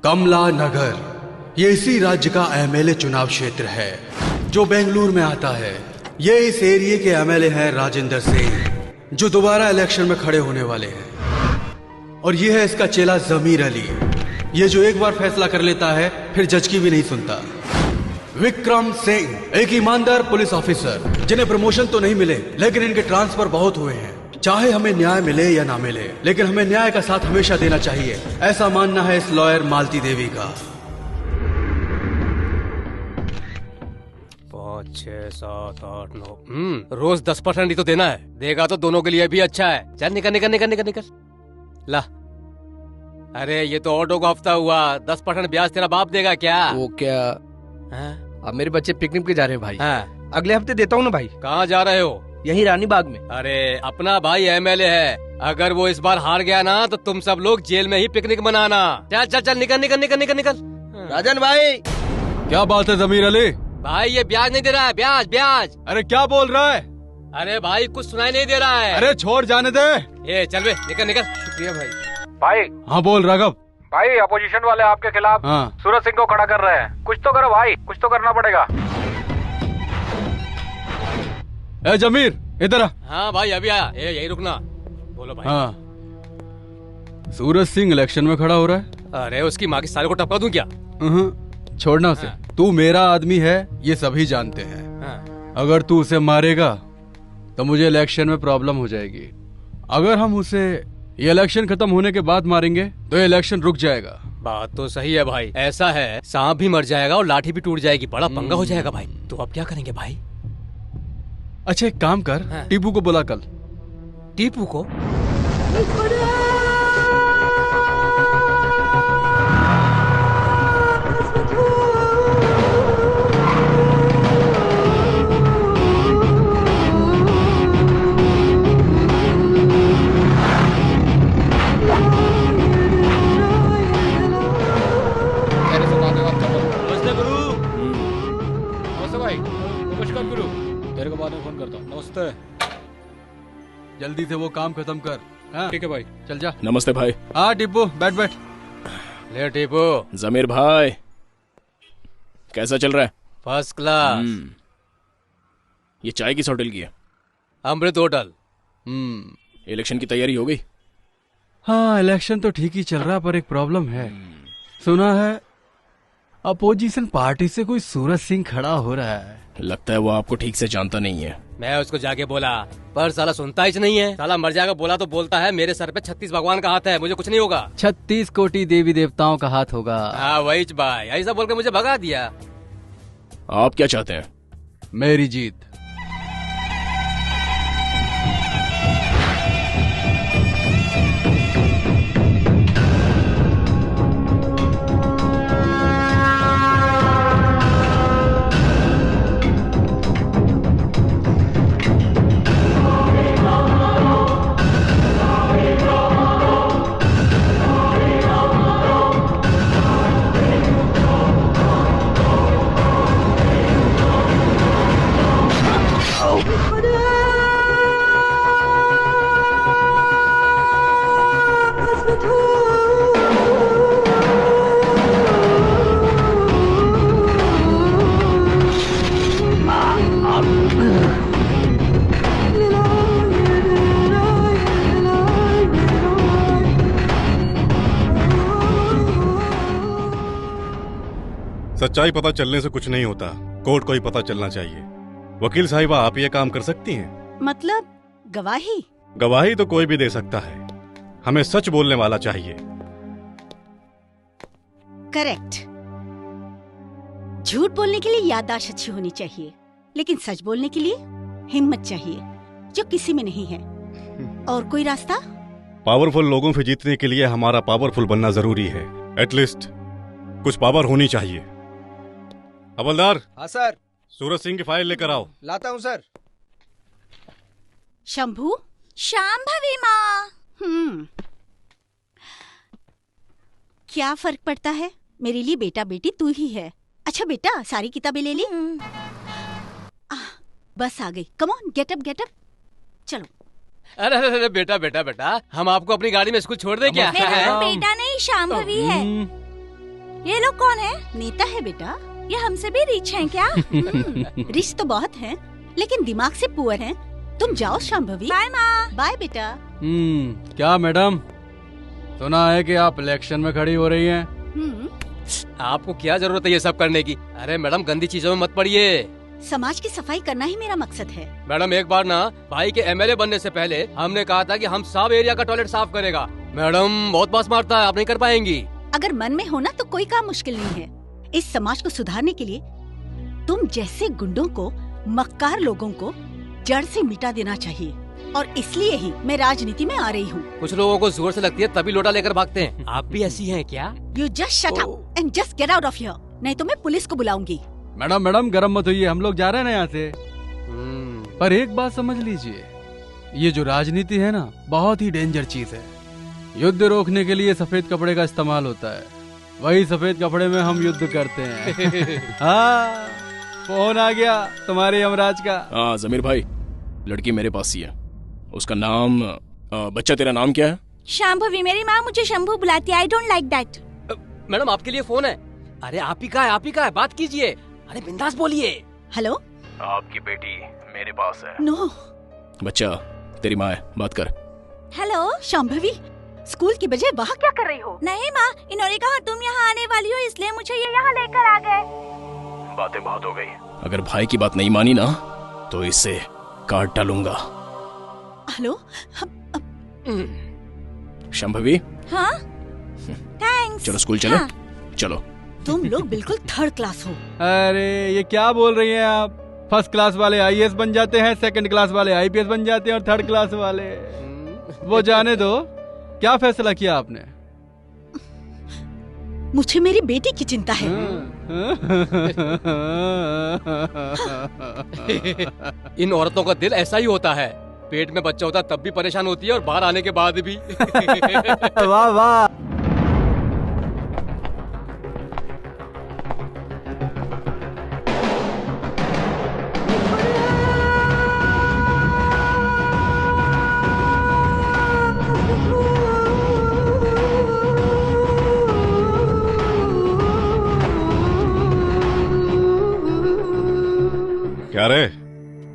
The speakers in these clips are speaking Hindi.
कमला नगर ये इसी राज्य का एमएलए चुनाव क्षेत्र है जो बेंगलुरु में आता है। ये इस एरिया के एमएलए हैं राजेंद्र सिंह, जो दोबारा इलेक्शन में खड़े होने वाले हैं। और ये है इसका चेला जमीर अली, ये जो एक बार फैसला कर लेता है फिर जज की भी नहीं सुनता। विक्रम सिंह, एक ईमानदार पुलिस ऑफिसर जिन्हें प्रमोशन तो नहीं मिले लेकिन इनके ट्रांसफर बहुत हुए हैं। चाहे हमें न्याय मिले या ना मिले, लेकिन हमें न्याय का साथ हमेशा देना चाहिए, ऐसा मानना है इस लॉयर मालती देवी का। 5, 6, 7, 8, 9 रोज 10% ही तो देना है। देगा तो दोनों के लिए भी अच्छा है। चल निकल निकल निकल निकल निकल। ला, अरे ये तो ऑटो का हफ्ता हुआ, 10% ब्याज तेरा बाप देगा क्या? वो क्या? अब मेरे बच्चे पिकनिक पे जा रहे हैं भाई। हाँ। अगले हफ्ते देता हूँ ना भाई। कहाँ जा रहे हो? यही रानी बाग में। अरे अपना भाई एमएलए है, अगर वो इस बार हार गया ना तो तुम सब लोग जेल में ही पिकनिक मनाना। चल चल चल निकल निकल निकल निकल निकल। राजन भाई, क्या बात है जमीर अली? भाई ये ब्याज नहीं दे रहा है, ब्याज ब्याज। अरे क्या बोल रहा है? अरे भाई कुछ सुनाई नहीं दे रहा है। अरे छोड़ जाने दे। ये चल बे, निकल निकल। शुक्रिया भाई। भाई हाँ बोल राघव। भाई अपोजिशन वाले आपके खिलाफ हाँ। सूरज सिंह को खड़ा कर रहे हैं। कुछ तो करो भाई, कुछ तो करना पड़ेगा। ए जमीर इधर आ। हाँ भाई अभी आया। यही रुकना। बोलो भाई। हाँ, सूरज सिंह इलेक्शन में खड़ा हो रहा है। अरे उसकी माँ की साले को टपका दूं क्या? छोड़ना उसे। हाँ। तू मेरा आदमी है ये सभी जानते हैं। हाँ। अगर तू उसे मारेगा तो मुझे इलेक्शन में प्रॉब्लम हो जाएगी। अगर हम उसे ये इलेक्शन खत्म होने के बाद मारेंगे तो ये इलेक्शन रुक जाएगा। बात तो सही है भाई। ऐसा है, सांप भी मर जाएगा और लाठी भी टूट जाएगी, बड़ा पंगा हो जाएगा भाई। तो अब क्या करेंगे भाई? अच्छा एक काम कर, हाँ। टीपू को बुला कल। टीपू को? जल्दी से वो काम खत्म कर। हाँ? ठीक है भाई। चल जा। नमस्ते भाई। हाँ टिप्पू बैठ बैठ। ले टीपू। जमीर भाई कैसा चल रहा है? First class. ये चाय किस होटल की है? अमृत होटल। इलेक्शन की तैयारी हो गई? हाँ इलेक्शन तो ठीक ही चल रहा, पर एक प्रॉब्लम है। सुना है अपोजिशन पार्टी से कोई सूरज सिंह खड़ा हो रहा है। लगता है वो आपको ठीक से जानता नहीं है। मैं उसको जाके बोला पर साला सुनता ही नहीं है। साला मर जाएगा बोला तो बोलता है मेरे सर पे 36 भगवान का हाथ है, मुझे कुछ नहीं होगा। 36 कोटि देवी देवताओं का हाथ होगा। हाँ वही भाई, ऐसा बोल के मुझे भगा दिया। आप क्या चाहते हैं? मेरी जीत। सच्चाई पता चलने से कुछ नहीं होता, कोर्ट को ही पता चलना चाहिए। वकील साहिबा आप ये काम कर सकती हैं? मतलब गवाही? गवाही तो कोई भी दे सकता है, हमें सच बोलने वाला चाहिए। करेक्ट। झूठ बोलने के लिए याददाश्त अच्छी होनी चाहिए, लेकिन सच बोलने के लिए हिम्मत चाहिए, जो किसी में नहीं है। और कोई रास्ता? पावरफुल लोगों से जीतने के लिए हमारा पावरफुल बनना जरूरी है। एटलीस्ट कुछ पावर होनी चाहिए। हवलदार। हाँ सर। सूरज सिंह की फाइल लेकर आओ। लाता हूँ सर। शंभू। शांभवी माँ। क्या फर्क पड़ता है, मेरे लिए बेटा बेटी तू ही है। अच्छा बेटा सारी किताबें ले ली? बस आ गई। कम ऑन गेट अप चलो। अरे अरे बेटा बेटा बेटा, हम आपको अपनी गाड़ी में स्कूल छोड़ दे क्या? मेरा बेटा नहीं शांभवी है। ये लोग कौन है? नेता है बेटा। ये हमसे भी रिच हैं क्या? रिश्त तो बहुत हैं, लेकिन दिमाग से पुअर हैं। तुम जाओ शांभवी। बाय माँ। बाय बेटा। क्या मैडम, सुना है कि आप इलेक्शन में खड़ी हो रही हैं? आपको क्या जरूरत है ये सब करने की? अरे मैडम, गंदी चीजों में मत पड़िए। समाज की सफाई करना ही मेरा मकसद है। मैडम, एक बार ना भाई के एमएलए बनने से पहले हमने कहा था कि हम सब एरिया का टॉयलेट साफ करेगा। मैडम बहुत बास मारता है, आप नहीं कर पाएंगी। अगर मन में हो ना तो कोई काम मुश्किल नहीं है। इस समाज को सुधारने के लिए तुम जैसे गुंडों को, मक्कार लोगों को जड़ से मिटा देना चाहिए, और इसलिए ही मैं राजनीति में आ रही हूँ। कुछ लोगों को जोर से लगती है तभी लोटा लेकर भागते हैं। आप भी ऐसी हैं क्या? You just shut up and just get out of here, नहीं तो मैं पुलिस को बुलाऊंगी। मैडम गरम मत होइए, हम लोग जा रहे हैं ना यहाँ से। पर एक बात समझ लीजिए, ये जो राजनीति है ना, बहुत ही डेंजर चीज है। युद्ध रोकने के लिए सफेद कपड़े का इस्तेमाल होता है, वही सफेद कपड़े में हम युद्ध करते हैं। हाँ, फोन आ गया तुम्हारे यमराज का। हाँ जमीर भाई, लड़की मेरे पास ही है। उसका नाम बच्चा, तेरा नाम क्या है? शांभवी। मेरी माँ मुझे शंभू बुलाती है। I don't like that. Madam आपके लिए फोन है। अरे आप ही का है, आप ही का है, बात कीजिए। अरे बिंदास बोलिए। हेलो। आपकी बेटी मेरे पास है। नो। बच्चा, तेरी माँ है, बात कर। हेलो। शांभवी, स्कूल की बजाय वहाँ क्या कर रही हो? नहीं माँ, इन्होंने कहा तुम यहाँ आने वाली हो, इसलिए मुझे ये यहाँ लेकर आ गए। बातें बहुत हो गई। अगर भाई की बात नहीं मानी ना तो इसे काट डालूंगा। हेलो। शंभवी। हाँ थैंक्स। चलो स्कूल चले। हाँ। चलो। तुम लोग बिल्कुल थर्ड क्लास हो। अरे ये क्या बोल रही हैं आप? फर्स्ट क्लास वाले आईएएस बन जाते हैं, सेकंड क्लास वाले आईपीएस बन जाते हैं, और थर्ड क्लास वाले वो जाने दो। क्या फैसला किया आपने? मुझे मेरी बेटी की चिंता है। इन औरतों का दिल ऐसा ही होता है, पेट में बच्चा होता तब भी परेशान होती है और बाहर आने के बाद भी। वाह वाह। क्या रे,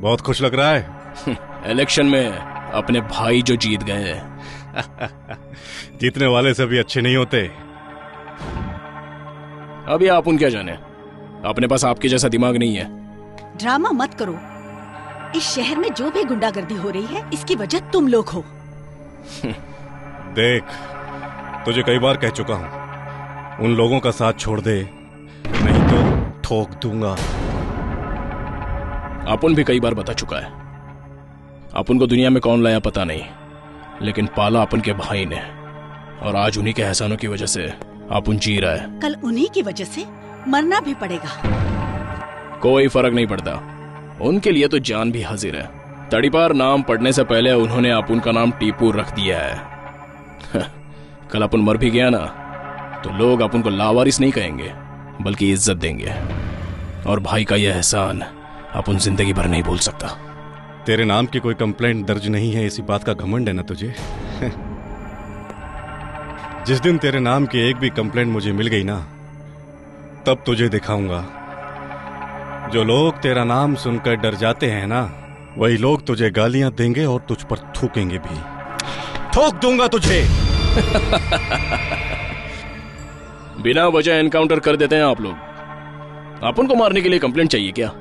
बहुत खुश लग रहा है? इलेक्शन में अपने भाई जो जीत गए हैं। जीतने वाले से भी अच्छे नहीं होते। अभी आप उन क्या जाने, अपने पास आपके जैसा दिमाग नहीं है। ड्रामा मत करो। इस शहर में जो भी गुंडागर्दी हो रही है, इसकी वजह तुम लोग हो। देख, तुझे कई बार कह चुका हूं, उन लोगों का साथ छोड़ दे, नहीं तो ठोक दूंगा। अपुन भी कई बार बता चुका है। अपुन को दुनिया में कौन लाया पता नहीं, लेकिन पाला अपन के भाई ने, और आज उन्हीं के एहसानों की वजह से अपुन जी रहा है। कल उन्हीं की वजह से मरना भी पड़ेगा। कोई फर्क नहीं पड़ता, उनके लिए तो जान भी हाजिर है। तड़ीपार नाम पढ़ने से पहले उन्होंने अपुन का नाम टीपू रख दिया है। कल अपुन मर भी गया ना तो लोग अपुन को लावारिस नहीं कहेंगे, बल्कि इज्जत देंगे। और भाई का यह एहसान अपुन जिंदगी भर नहीं भूल सकता। तेरे नाम की कोई कंप्लेंट दर्ज नहीं है, इसी बात का घमंड है ना तुझे? जिस दिन तेरे नाम की एक भी कंप्लेंट मुझे मिल गई ना, तब तुझे दिखाऊंगा। जो लोग तेरा नाम सुनकर डर जाते हैं ना, वही लोग तुझे गालियां देंगे और तुझ पर थूकेंगे भी। ठोक दूंगा तुझे। बिना वजह एनकाउंटर कर देते हैं आप लोग। अपन को मारने के लिए कंप्लेंट चाहिए क्या?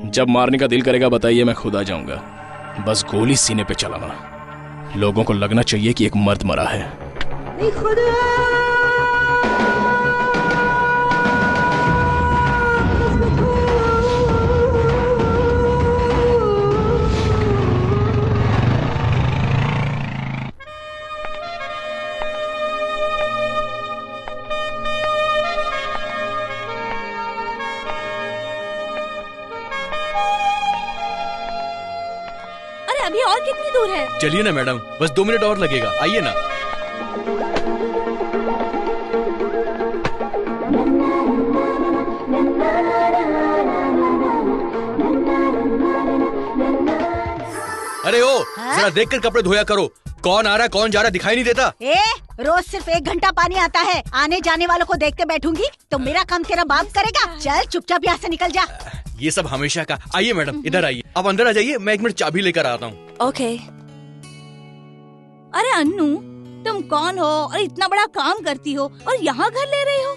जब मारने का दिल करेगा बताइए, मैं खुद आ जाऊंगा। बस गोली सीने पे चलाना, लोगों को लगना चाहिए कि एक मर्द मरा है। अभी और कितनी दूर है? चलिए ना मैडम, बस 2 मिनट और लगेगा, आइए ना। अरे ओ, जरा देखकर कपड़े धोया करो, कौन आ रहा है कौन जा रहा है दिखाई नहीं देता? रोज सिर्फ 1 घंटा पानी आता है, आने जाने वालों को देखते बैठूंगी तो मेरा काम तेरा बाप करेगा? चल चुपचाप यहाँ से निकल जा। ये सब हमेशा का। आइए मैडम इधर आइए, आप अंदर आ जाइए, मैं 1 मिनट चाबी लेकर आता हूँ। ओके। अरे अन्नू, तुम कौन हो और इतना बड़ा काम करती हो और यहाँ घर ले रही हो?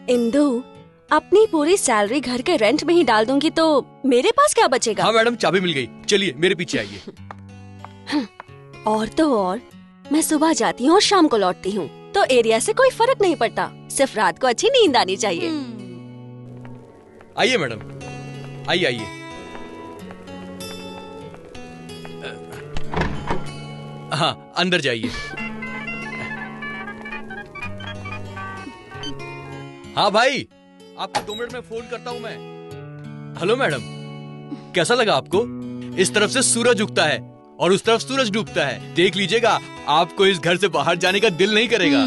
इंदु, अपनी पूरी सैलरी घर के रेंट में ही डाल दूंगी तो मेरे पास क्या बचेगा? हाँ मैडम, चाबी मिल गई। चलिए मेरे पीछे आइए। और तो और मैं सुबह जाती हूँ और शाम को लौटती हूँ, तो एरिया से कोई फर्क नहीं पड़ता, सिर्फ रात को अच्छी नींद आनी चाहिए। आइए मैडम, आइए आइए। हाँ अंदर जाइए। हाँ भाई, आपको 2 मिनट में फोन करता हूँ मैं। हेलो मैडम, कैसा लगा आपको? इस तरफ से सूरज उगता है और उस तरफ सूरज डूबता है। देख लीजिएगा, आपको इस घर से बाहर जाने का दिल नहीं करेगा।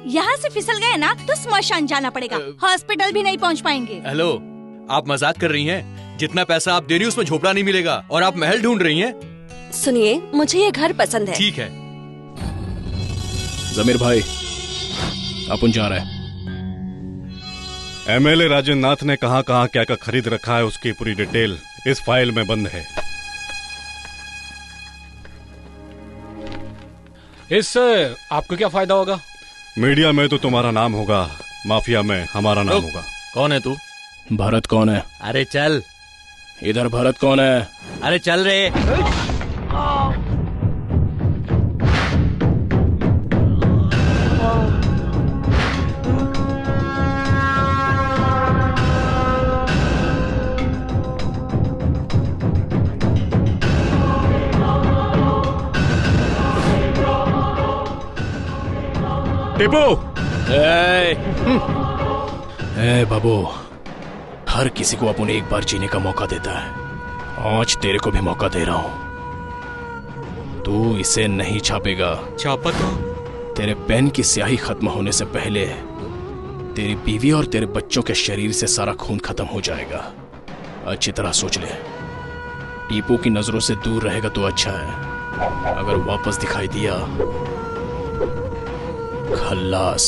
यहाँ से फिसल गए ना तो स्मशान जाना पड़ेगा, हॉस्पिटल भी नहीं पहुँच पाएंगे। हेलो, आप मजाक कर रही हैं? जितना पैसा आप दे रही हैं उसमें झोपड़ा नहीं मिलेगा और आप महल ढूंढ रही हैं। सुनिए, मुझे ये घर पसंद है। ठीक है। जमीर भाई, अपन जा रहे हैं। एमएलए राजेंद्र नाथ ने कहां कहां क्या क्या खरीद रखा है उसकी पूरी डिटेल इस फाइल में बंद है। इससे आपको क्या फायदा होगा? मीडिया में तो तुम्हारा नाम होगा, माफिया में हमारा नाम होगा। कौन है तू? भरत कौन है? अरे चल। इधर भरत कौन है? अरे चल रे। टीपू! ए बाबू, हर किसी को अपन एक बार जीने का मौका देता है। आज तेरे को भी मौका दे रहा हूं। तू इसे नहीं छापेगा। छापा तो? तेरे पेन की स्याही खत्म होने से पहले तेरी बीवी और तेरे बच्चों के शरीर से सारा खून खत्म हो जाएगा। अच्छी तरह सोच ले। टीपू की नजरों से दूर रहेगा तो अच्छा है, अगर वापस दिखाई दिया खल्लास।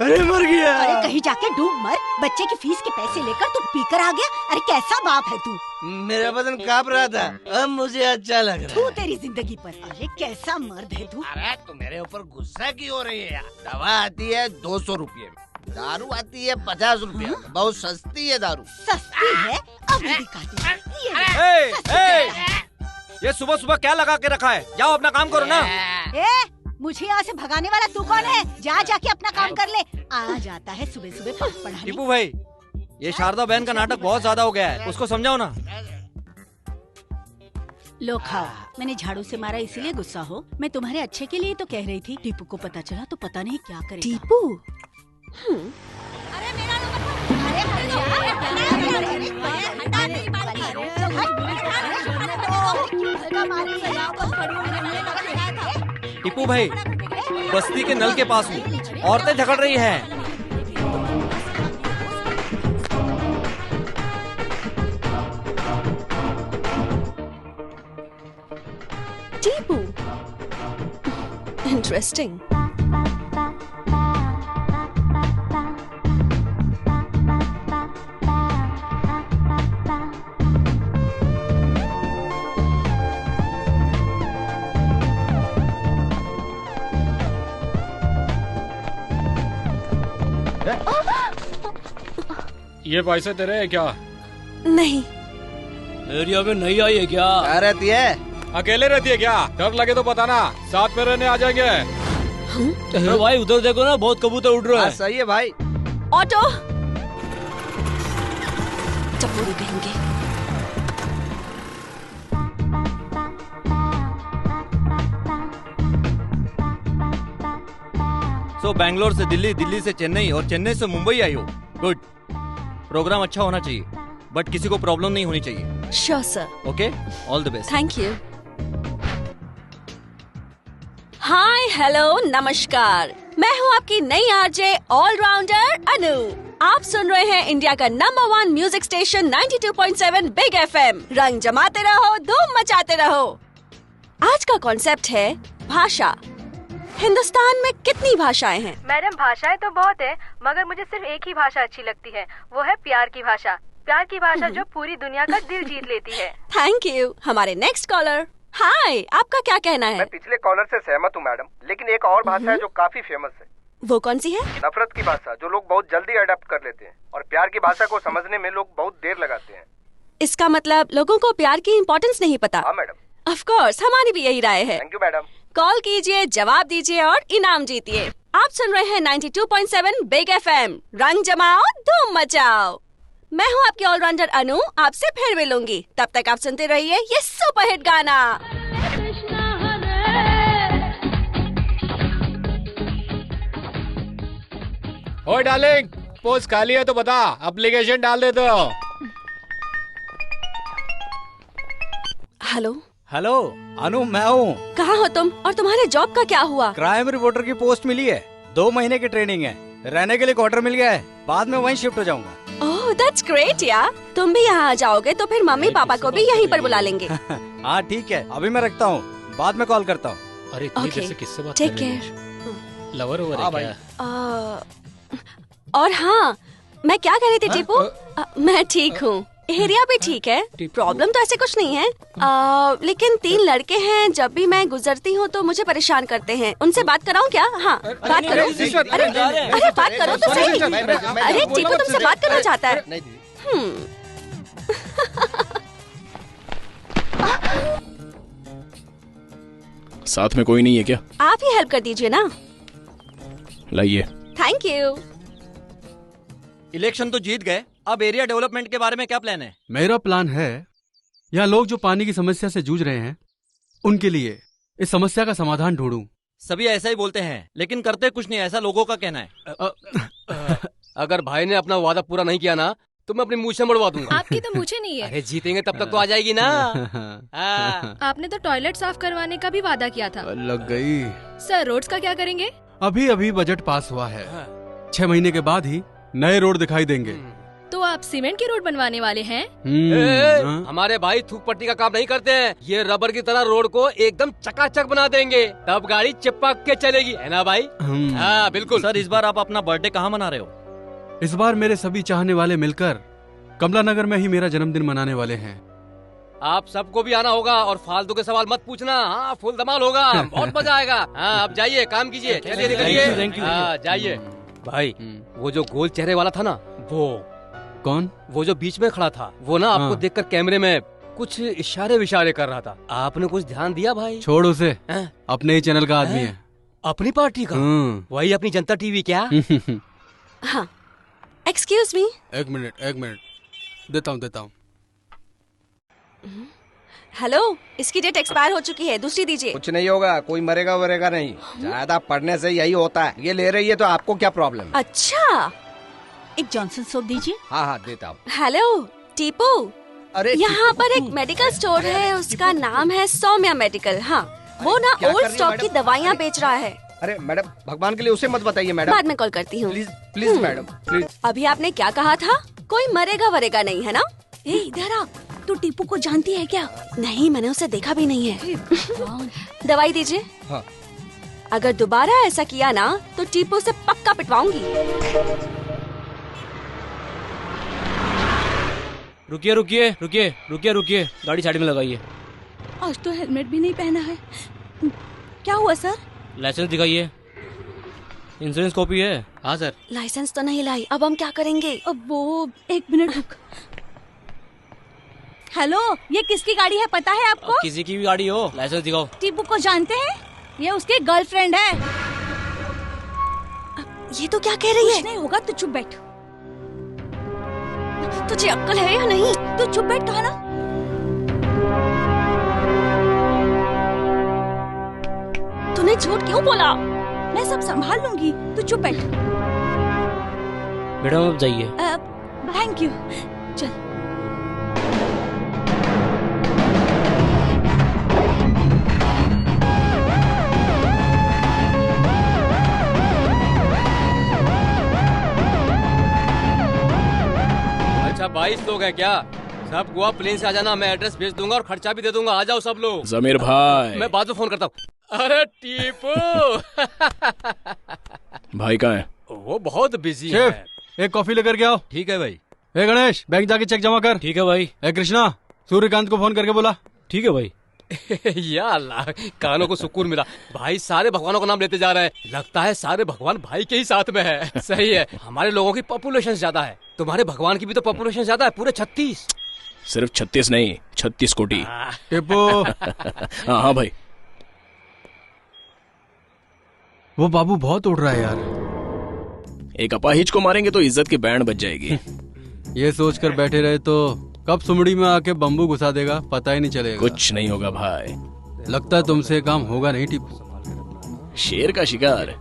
अरे मर गया। अरे कहीं जाके डूब मर। बच्चे की फीस के पैसे लेकर तू पीकर आ गया। अरे कैसा बाप है तू? मेरा बदन कांप रहा था, अब मुझे अच्छा लग रहा है। तू तेरी जिंदगी पर। अरे कैसा मर्द है तू? अरे तू मेरे ऊपर गुस्सा क्यों हो रही है यार? दवा आती है 200 रुपये में, दारू आती है 50 रुपये में। बहुत सस्ती है दारू। सस्ती है? अब भी दिखाती है। ये सुबह सुबह क्या लगा के रखा है? जाओ अपना काम करो ना। मुझे यहाँ से भगाने वाला तू कौन है? जा जाके अपना काम कर ले। आ जाता है सुबह सुबह पढ़ाने। टीपू भाई, ये शारदा बहन का नाटक बहुत ज्यादा हो गया है, उसको समझाओ ना। लो खाओ। मैंने झाड़ू से मारा इसीलिए गुस्सा हो? मैं तुम्हारे अच्छे के लिए तो कह रही थी। टीपू को पता चला तो पता नहीं क्या करेगा। टीपू? टीपू भाई, बस्ती के नल के पास हूँ, औरतें झगड़ रही हैं। टीपू? इंटरेस्टिंग। ये पैसे तेरे हैं क्या? नहीं। एरिया में नहीं आई है क्या? क्या रहती है? अकेले रहती है क्या? डर लगे तो बताना, साथ में रहने आ जाएंगे। अरे भाई उधर देखो ना, बहुत कबूतर उड़ रहे हैं। सही है भाई। ऑटो! चप्पू कहेंगे। सो बैंगलोर से दिल्ली, दिल्ली से चेन्नई और चेन्नई से मुंबई आई हो। गुड। प्रोग्राम अच्छा होना चाहिए, बट किसी को प्रॉब्लम नहीं होनी चाहिए। Sure sir. Okay, all the best. Thank you. Hi, hello, नमस्कार। मैं हूँ आपकी नई आरजे ऑलराउंडर अनु। आप सुन रहे हैं इंडिया का number 1 music station 92.7 big FM। रंग जमाते रहो, धूम मचाते रहो। आज का कॉन्सेप्ट है भाषा। हिंदुस्तान में कितनी भाषाएं हैं? मैडम भाषाएं तो बहुत है, मगर मुझे सिर्फ एक ही भाषा अच्छी लगती है, वो है प्यार की भाषा। प्यार की भाषा जो पूरी दुनिया का दिल जीत लेती है। Thank you. हमारे नेक्स्ट कॉलर। हाय, आपका क्या कहना है? मैं पिछले कॉलर से सहमत हूँ मैडम, लेकिन एक और भाषा है जो काफी फेमस है। वो कौन सी है? नफरत की भाषा, जो लोग बहुत जल्दी अडेप्ट कर लेते हैं, और प्यार की भाषा को समझने में लोग बहुत देर लगाते हैं। इसका मतलब लोगों को प्यार की इम्पोर्टेंस नहीं पता। हाँ मैडम। ऑफ कोर्स, हमारी भी यही राय है। Thank you madam. कॉल कीजिए, जवाब दीजिए और इनाम जीतिए। आप सुन रहे हैं 92.7 बिग FM। रंग जमाओ, धूम मचाओ। मैं हूँ आपकी ऑलराउंडर अनु, आपसे फिर मिलूंगी। तब तक आप सुनते रहिए ये सुपरहिट गाना। ओए डार्लिंग, पोस्ट खाली है तो बता, एप्लीकेशन डाल दे दो। हेलो हेलो अनु, मैं हूँ। कहाँ हो तुम, और तुम्हारे जॉब का क्या हुआ? क्राइम रिपोर्टर की पोस्ट मिली है, 2 महीने की ट्रेनिंग है, रहने के लिए क्वार्टर मिल गया है, बाद में वहीं शिफ्ट हो जाऊंगा। ओह दैट्स ग्रेट यार। तुम भी यहाँ आ जाओगे तो फिर मम्मी पापा को भी यहीं पर बुला लेंगे। हाँ ठीक है, अभी मैं रखता हूँ, बाद में कॉल करता हूँ। अरे इतनी देर से किससे बात टेक कर रही केयर। है? लवर ओवर है क्या? और हाँ, मैं क्या कह रही थी टीपू? मैं ठीक हूँ, एरिया भी ठीक है, प्रॉब्लम तो ऐसे कुछ नहीं है। लेकिन 3 लड़के हैं, जब भी मैं गुजरती हूँ तो मुझे परेशान करते हैं। उनसे बात कराऊँ क्या? हाँ बात करो। अरे बात करो तो सही। अरे टीपू तुमसे बात करना चाहता है। साथ में कोई नहीं है क्या? आप ही हेल्प कर दीजिए ना। लाइए। Thank you. इलेक्शन तो जीत गए, अब एरिया डेवलपमेंट के बारे में क्या प्लान है? मेरा प्लान है, यहाँ लोग जो पानी की समस्या से जूझ रहे हैं उनके लिए इस समस्या का समाधान ढूंढूं। सभी ऐसा ही बोलते हैं, लेकिन करते कुछ नहीं, ऐसा लोगों का कहना है। अगर भाई ने अपना वादा पूरा नहीं किया ना तो मैं अपनी मूछें मड़वा दूंगा। आपकी तो मूछें नहीं है। अरे जीतेंगे तब तक तो आ जाएगी ना। आपने तो टॉयलेट साफ करवाने का भी वादा किया था। लग गई। सर रोड्स का क्या करेंगे? अभी अभी बजट पास हुआ है, 6 महीने के बाद ही नए रोड दिखाई देंगे। तो आप सीमेंट के रोड बनवाने वाले हैं? हमारे भाई थूक पट्टी का काम नहीं करते हैं, ये रबर की तरह रोड को एकदम चकाचक बना देंगे, तब गाड़ी चिपक के चलेगी, है ना भाई? हाँ बिल्कुल। सर इस बार आप अपना बर्थडे कहाँ मना रहे हो? इस बार मेरे सभी चाहने वाले मिलकर कमला नगर में ही मेरा जन्मदिन मनाने वाले हैं। आप सबको भी आना होगा और फालतू के सवाल मत पूछना। हाँ फुल धमाल होगा, बहुत मजा आएगा। हाँ अब जाइए, काम कीजिए, चलिए निकलिए। हाँ जाइए। भाई वो जो गोल चेहरे वाला था ना, वो कौन? वो जो बीच में खड़ा था, वो ना आपको देखकर कैमरे में कुछ इशारे विशारे कर रहा था। आपने कुछ ध्यान दिया भाई? छोड़ उसे, अपने ही चैनल का आदमी है। अपनी पार्टी का? वही अपनी जनता टीवी क्या? हाँ एक्सक्यूज मी। एक मिनट देता हूँ। हेलो, इसकी डेट एक्सपायर हो चुकी है, दूसरी दीजिए। कुछ नहीं होगा, कोई मरेगा वरेगा नहीं, ज्यादा पढ़ने से यही होता है। ये ले रही है तो आपको क्या प्रॉब्लम? अच्छा, एक जॉनसन सोप दीजिए। हाँ देता हूँ। हेलो टीपू, अरे यहाँ पर एक मेडिकल स्टोर है, उसका नाम है सौम्या मेडिकल। हाँ वो ना ओल्ड स्टॉक की दवाइयाँ बेच रहा है। अरे मैडम भगवान के लिए उसे मत बताइए मैडम। बाद में कॉल करती हूँ। Please madam please. अभी आपने क्या कहा था? कोई मरेगा वरेगा नहीं, है ना? इधर आ, तू टीपू को जानती है क्या? नहीं, मैंने उसे देखा भी नहीं है। दवाई दीजिए। हाँ। अगर दोबारा ऐसा किया ना तो टीपू से पक्का पिटवाऊंगी। रुकिए, गाड़ी साइड में लगाइए। आज तो हेलमेट भी नहीं पहना है। क्या हुआ सर? लाइसेंस दिखाइए। इंश्योरेंस कॉपी है? हाँ सर। लाइसेंस तो नहीं लाई, अब हम क्या करेंगे? अब वो 1 मिनट रुक। हेलो, ये किसकी गाड़ी है पता है आपको? किसी की भी गाड़ी हो, लाइसेंस दिखाओ। टीपू को जानते हैं? ये उसके गर्लफ्रेंड है। ये तो क्या कह रही है? कुछ नहीं होगा, तू चुप बैठ। तुझे अक्ल है या नहीं? तू चुप बैठ, कहा ना। तूने झूठ क्यों बोला? मैं सब संभाल लूंगी, तू चुप बैठ। मैडम आप जाइए। Thank you. चल। अच्छा 22 लोग हैं क्या? सब गोवा प्लेन से आ जाना, मैं एड्रेस भेज दूंगा और खर्चा भी दे दूंगा। आ जाओ सब लोग। जमीर भाई, मैं बाद में फोन करता हूँ। अरे टीपू भाई कहाँ है? वो बहुत बिजी शेफ, है। एक कॉफी लेकर के आओ। ठीक है भाई। ए गणेश, बैंक जाके चेक जमा कर। ठीक है भाई। ए कृष्णा, सूर्यकांत को फोन करके बोला। ठीक है भाई। या अल्लाह, कानों को सुकून मिला। भाई सारे भगवानों का नाम लेते जा रहे हैं। लगता है सारे भगवान भाई के ही साथ में है। सही है, हमारे लोगों की पॉपुलेशन ज्यादा है, तुम्हारे भगवान की भी तो पॉपुलेशन ज्यादा है, पूरे 36। सिर्फ 36 नहीं, 36 कोटी। टिप्पू। हाँ भाई। वो बाबू बहुत उड़ रहा है यार। एक अपाहिज को मारेंगे तो इज्जत की बैंड बज जाएगी। ये सोचकर बैठे रहे तो कब सुमड़ी में आके बम्बू घुसा देगा पता ही नहीं चलेगा। कुछ नहीं होगा भाई। लगता है तुमसे काम होगा नहीं टिप्पू। शेर का शिकार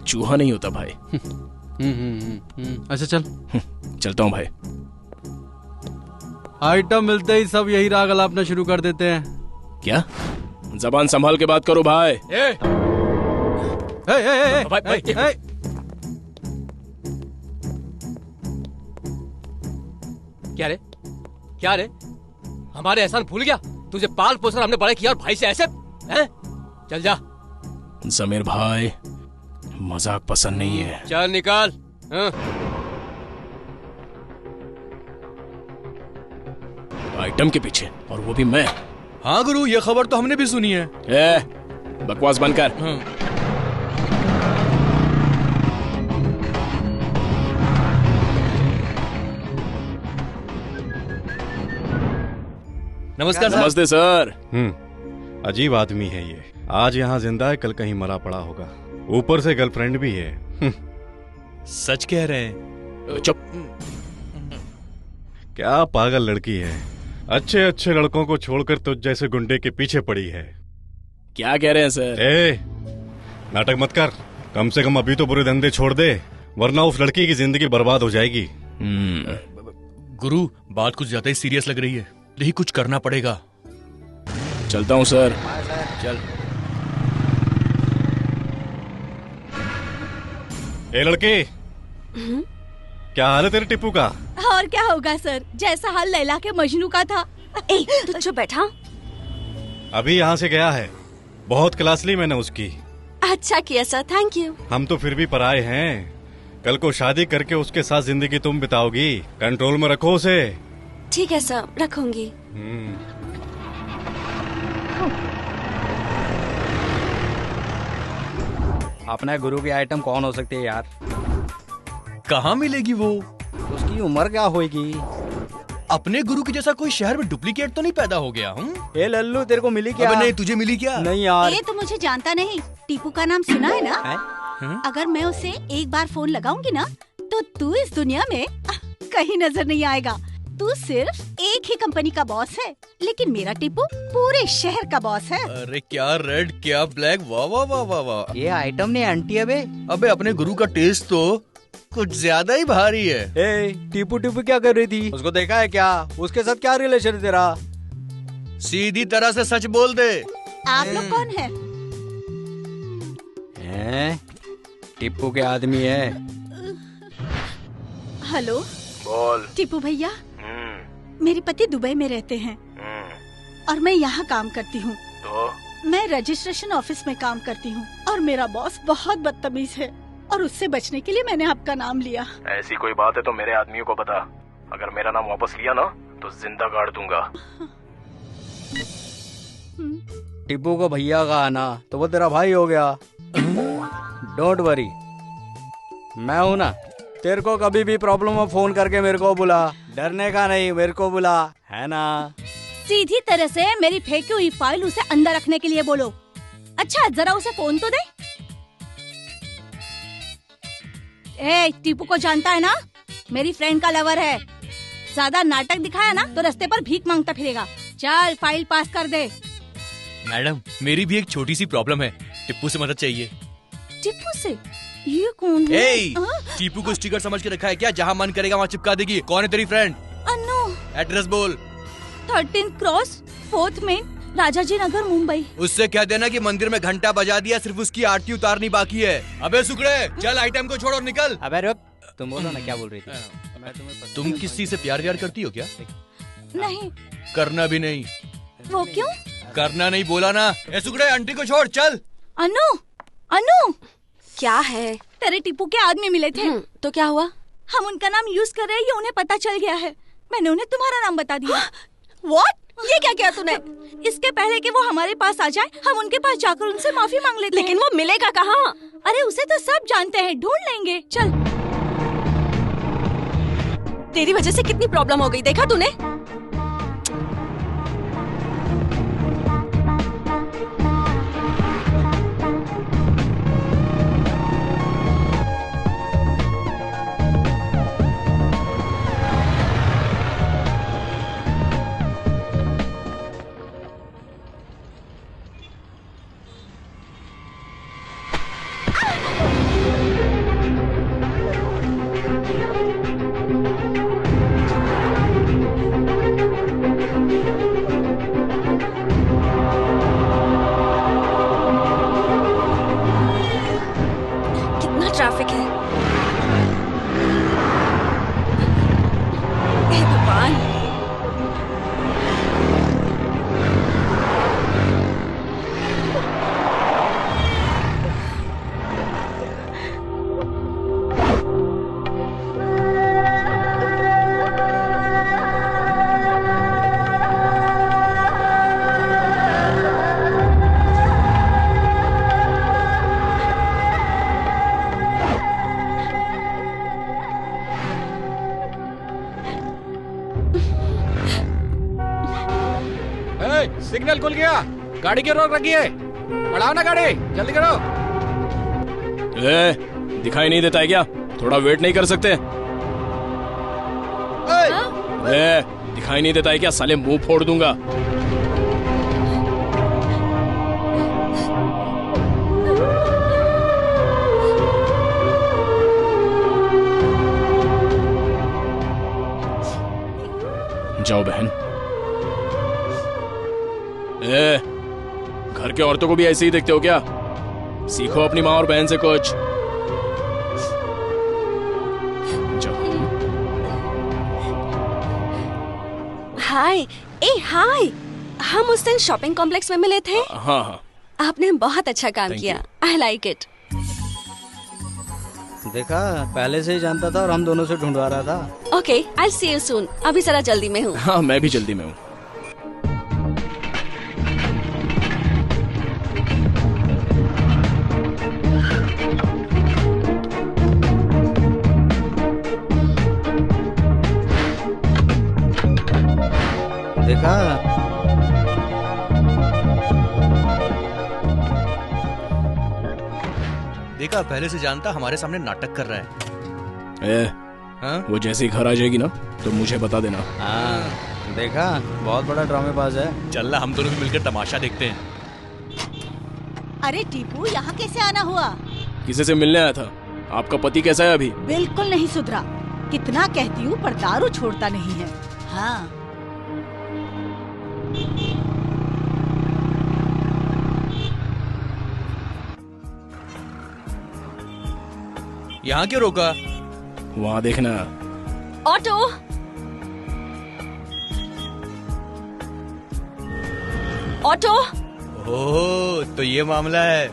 चूहा नहीं होता भाई। अच्छा चल। चलता हूँ भाई। आइटम मिलते ही सब यही राग अलापना शुरू कर देते हैं। क्या? जबान संभाल के बात करो भाई। भाई क्या रे, क्या रे, हमारे एहसान भूल गया? तुझे पाल पोसकर हमने बड़े किया और भाई से ऐसे हैं? चल जा। जमीर भाई, मजाक पसंद नहीं है। चल निकाल। आइटम के पीछे, और वो भी मैं। हाँ गुरु, ये खबर तो हमने भी सुनी है। बकवास बंद कर। नमस्कार सर। नमस्ते सर। अजीब आदमी है ये। आज यहाँ जिंदा है, कल कहीं मरा पड़ा होगा। ऊपर से गर्लफ्रेंड भी है। सच कह रहे हैं? चुप। क्या पागल लड़की है, अच्छे अच्छे लड़कों को छोड़कर तुझ जैसे गुंडे के पीछे पड़ी है। क्या कह रहे हैं सर? नाटक मत कर। कम से कम अभी तो बुरे धंधे छोड़ दे, वरना उस लड़की की जिंदगी बर्बाद हो जाएगी। गुरु, बात कुछ ज्यादा ही सीरियस लग रही है, यही कुछ करना पड़ेगा। चलता हूँ सर। चल। ए लड़के, क्या हाल है तेरे टिप्पू का? और क्या होगा सर, जैसा हाल लैला के मजनू का था। ए, तू चुप बैठा। अभी यहाँ से गया है, बहुत क्लास ली मैंने उसकी। अच्छा किया सर, थैंक यू। हम तो फिर भी पराए हैं, कल को शादी करके उसके साथ जिंदगी तुम बिताओगी। कंट्रोल में रखो उसे। ठीक है सर, रखूंगी। अपने गुरु की आइटम कौन हो सकती है यार? कहाँ मिलेगी वो? उसकी उम्र क्या होगी? अपने गुरु के जैसा कोई शहर में डुप्लीकेट तो नहीं पैदा हो गया? ए लल्लू, तेरे को मिली क्या? अबे नहीं, तुझे मिली क्या? नहीं यार। ये तो मुझे जानता नहीं। टीपू का नाम सुना है ना? अगर मैं उसे एक बार फोन लगाऊंगी ना, तो तू इस दुनिया में कहीं नजर नहीं आएगा। तू सिर्फ एक ही कंपनी का बॉस है, लेकिन मेरा टीपू पूरे शहर का बॉस है। अरे क्या रेड, क्या ब्लैक, वाह वाह वाह वाह वाह। ये आइटम नहीं आंटी है बे। अबे अपने गुरु का टेस्ट तो कुछ ज्यादा ही भारी है। ए, टीपू टीपू क्या कर रही थी? उसको देखा है क्या? उसके साथ क्या रिलेशन है तेरा? सीधी तरह से सच बोल दे। आप लोग कौन है? टीपू के आदमी है। हेलो बोल। टीपू भैया, मेरे पति दुबई में रहते हैं और मैं यहाँ काम करती हूँ। तो मैं रजिस्ट्रेशन ऑफिस में काम करती हूँ और मेरा बॉस बहुत बदतमीज है और उससे बचने के लिए मैंने आपका नाम लिया। ऐसी कोई बात है तो मेरे आदमियों को बता। अगर मेरा नाम वापस लिया ना तो जिंदा गाड़ दूंगा। टिप्पू को भैया का आना तो वो तेरा भाई हो गया। डोंट वरी, मैं हूँ ना। तेरे को कभी भी प्रॉब्लम हो फोन करके मेरे को बुला, डरने का नहीं, मेरे को बुला, है ना? सीधी तरह से मेरी फेंकी हुई फाइल उसे अंदर रखने के लिए बोलो। अच्छा जरा उसे फोन तो दे। ए, टीपू को जानता है ना, मेरी फ्रेंड का लवर है। ज्यादा नाटक दिखाया ना तो रास्ते पर भीख मांगता फिरेगा। चल फाइल पास कर दे। मैडम, मेरी भी एक छोटी सी प्रॉब्लम है, टिप्पू से मदद चाहिए। टिप्पू से? ये कौन है? टीपू को स्टिकर समझ के रखा है क्या? जहाँ मन करेगा वहाँ चिपका देगी। कौन है तेरी फ्रेंड? अनु। एड्रेस बोल। 13 क्रॉस 4th मेन, राजाजी नगर, मुंबई। उससे कह देना कि मंदिर में घंटा बजा दिया, सिर्फ उसकी आरती उतारनी बाकी है। अबे सुकड़े, चल आइटम को छोड़ और निकल। अबे रुक, तुम बोलो ना क्या बोल रही थी? तुम किसी से प्यार व्यार करती हो क्या? नहीं। करना भी नहीं। वो क्यों? करना नहीं बोला ना। ए सुगड़े, आंटी को छोड़, चल। अनु, अनु, क्या है? तेरे टीपू के आदमी मिले थे। तो क्या हुआ? हम उनका नाम यूज कर रहे हैं, ये उन्हें पता चल गया है। मैंने उन्हें तुम्हारा नाम बता दिया। What? ये क्या किया तूने? इसके पहले कि वो हमारे पास आ जाए, हम उनके पास जाकर उनसे माफी मांग लेते लेकिन वो मिलेगा कहाँ? अरे उसे तो सब जानते हैं, ढूंढ लेंगे। चल। तेरी वजह से कितनी प्रॉब्लम हो गई, देखा तूने? ट्रैफिक है। हे भगवान। सिग्नल खुल गया, गाड़ी की रोक रखी है, बढ़ाओ ना गाड़ी, जल्दी करो। दिखाई नहीं देता है क्या? थोड़ा वेट नहीं कर सकते? दिखाई नहीं देता है क्या? साले मुंह फोड़ दूंगा। जाओ बहन। घर के औरतों को भी ऐसे ही देखते हो क्या? सीखो अपनी माँ और बहन से कुछ। हाय। हाय, हम उस दिन शॉपिंग कॉम्प्लेक्स में मिले थे। हाँ। आपने बहुत अच्छा काम किया। I like it. देखा, पहले से ही जानता था और हम दोनों से ढूंढवा रहा था। Okay, I see you soon. अभी जरा जल्दी में हूँ। हाँ, मैं भी जल्दी में हूँ। देखा, पहले से जानता, हमारे सामने नाटक कर रहा है। वो जैसे ही घर आ जाएगी ना तो मुझे बता देना। हाँ, देखा, बहुत बड़ा ड्रामेबाज है। चल ना, हम दोनों भी मिलकर तमाशा देखते हैं। अरे टीपू, यहाँ कैसे आना हुआ? किसी से मिलने आया था। आपका पति कैसा है अभी? बिल्कुल नहीं सुधरा। कितना कहती हूँ पर दारू छोड़ता नहीं है। हाँ। यहाँ क्यों रोका? वहाँ देखना। ऑटो। ऑटो। ओह, तो ये मामला है।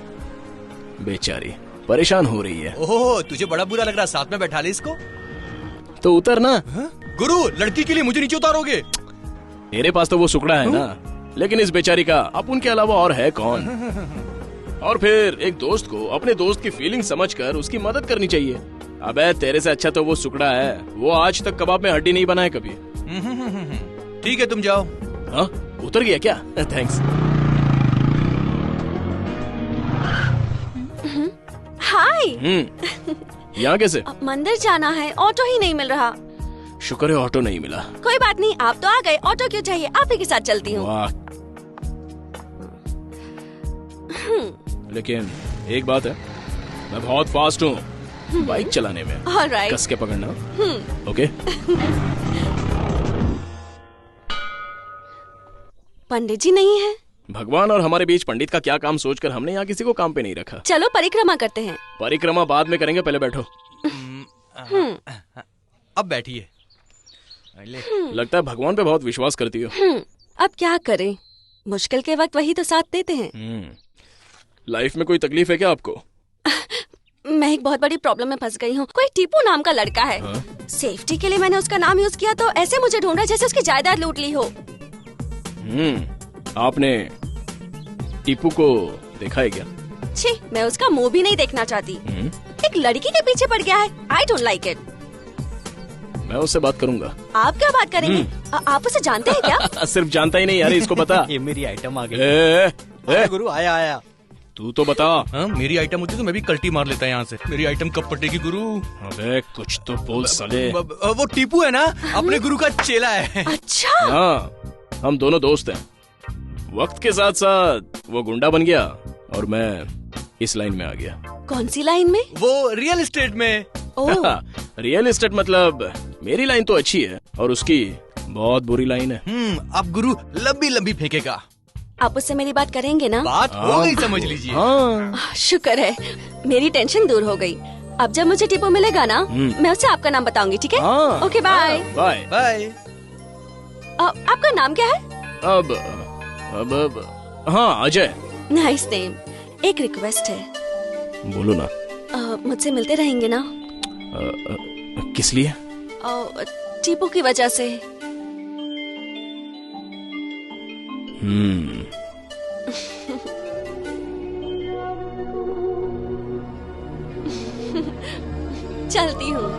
बेचारी परेशान हो रही है। ओह, तुझे बड़ा बुरा लग रहा, साथ में बैठा ले इसको। तो उतर ना। गुरु, लड़की के लिए मुझे नीचे उतारोगे? मेरे पास तो वो सुकड़ा है ना, लेकिन इस बेचारी का अपन के अलावा और है कौन? और फिर एक दोस्त को अपने दोस्त की फीलिंग समझकर उसकी मदद करनी चाहिए। अबे तेरे से अच्छा तो वो सुकड़ा है। वो आज तक कबाब में हड्डी नहीं बनाया कभी। ठीक है, तुम जाओ। हाँ, उतर गया क्या? थैंक्स। हाय। यहाँ कैसे? मंदिर जाना है, ऑटो ही नहीं मिल रहा। शुक्र है ऑटो नहीं मिला। कोई बात नहीं, आप तो आ गए, ऑटो क्यों चाहिए? आप ही के साथ चलती हूँ। लेकिन एक बात है, मैं बहुत फास्ट हूँ बाइक चलाने में। Alright. कस के पकड़ना। ओके। पंडित जी नहीं है। भगवान और हमारे बीच पंडित का क्या काम सोचकर हमने यहाँ किसी को काम पे नहीं रखा। चलो परिक्रमा करते हैं। परिक्रमा बाद में करेंगे, पहले बैठो। अब बैठिए। लगता है भगवान पे बहुत विश्वास करती हो। अब क्या करें, मुश्किल के वक्त वही तो साथ देते हैं। लाइफ में कोई तकलीफ है क्या आपको? मैं एक बहुत बड़ी प्रॉब्लम में फंस गई हूँ। कोई टीपू नाम का लड़का है। सेफ्टी के लिए मैंने उसका नाम यूज किया तो ऐसे मुझे ढूंढ रहा है जैसे उसकी जायदाद लूट ली हो। आपने टीपू को देखा है क्या? छी, मैं उसका मुंह भी नहीं देखना चाहती। एक लड़की के पीछे पड़ गया है। I don't like it. मैं उससे बात करूंगा। आप क्या बात करेंगे? आप उसे जानते हैं क्या? सिर्फ जानता ही नहीं यार, इसको बता। ये मेरी आइटम आ गई। गुरु आया। तू तो बता। मेरी आइटम होती तो मैं भी कल्टी मार लेता यहाँ से। मेरी आइटम कब पटेगी गुरु? अबे कुछ तो बोल साले। वो टीपू है ना, अपने गुरु का चेला है। अच्छा। हाँ, हम दोनों दोस्त हैं। वक्त के साथ साथ वो गुंडा बन गया और मैं इस लाइन में आ गया। कौन सी लाइन में? वो रियल एस्टेट में। रियल एस्टेट मतलब मेरी लाइन तो अच्छी है और उसकी बहुत बुरी लाइन है। अब गुरु लंबी लंबी फेंकेगा। आप उससे मेरी बात करेंगे ना? बात हो गई, समझ लीजिए। शुक्र है, मेरी टेंशन दूर हो गई। अब जब मुझे टीपू मिलेगा ना, मैं उसे आपका नाम बताऊंगी, ठीक है? Okay, bye bye bye. आपका नाम क्या है? अब हाँ, अजय। Nice name. एक रिक्वेस्ट है। बोलो ना। मुझसे मिलते रहेंगे ना? किस लिए? टीपू की वजह से। चलती हूँ।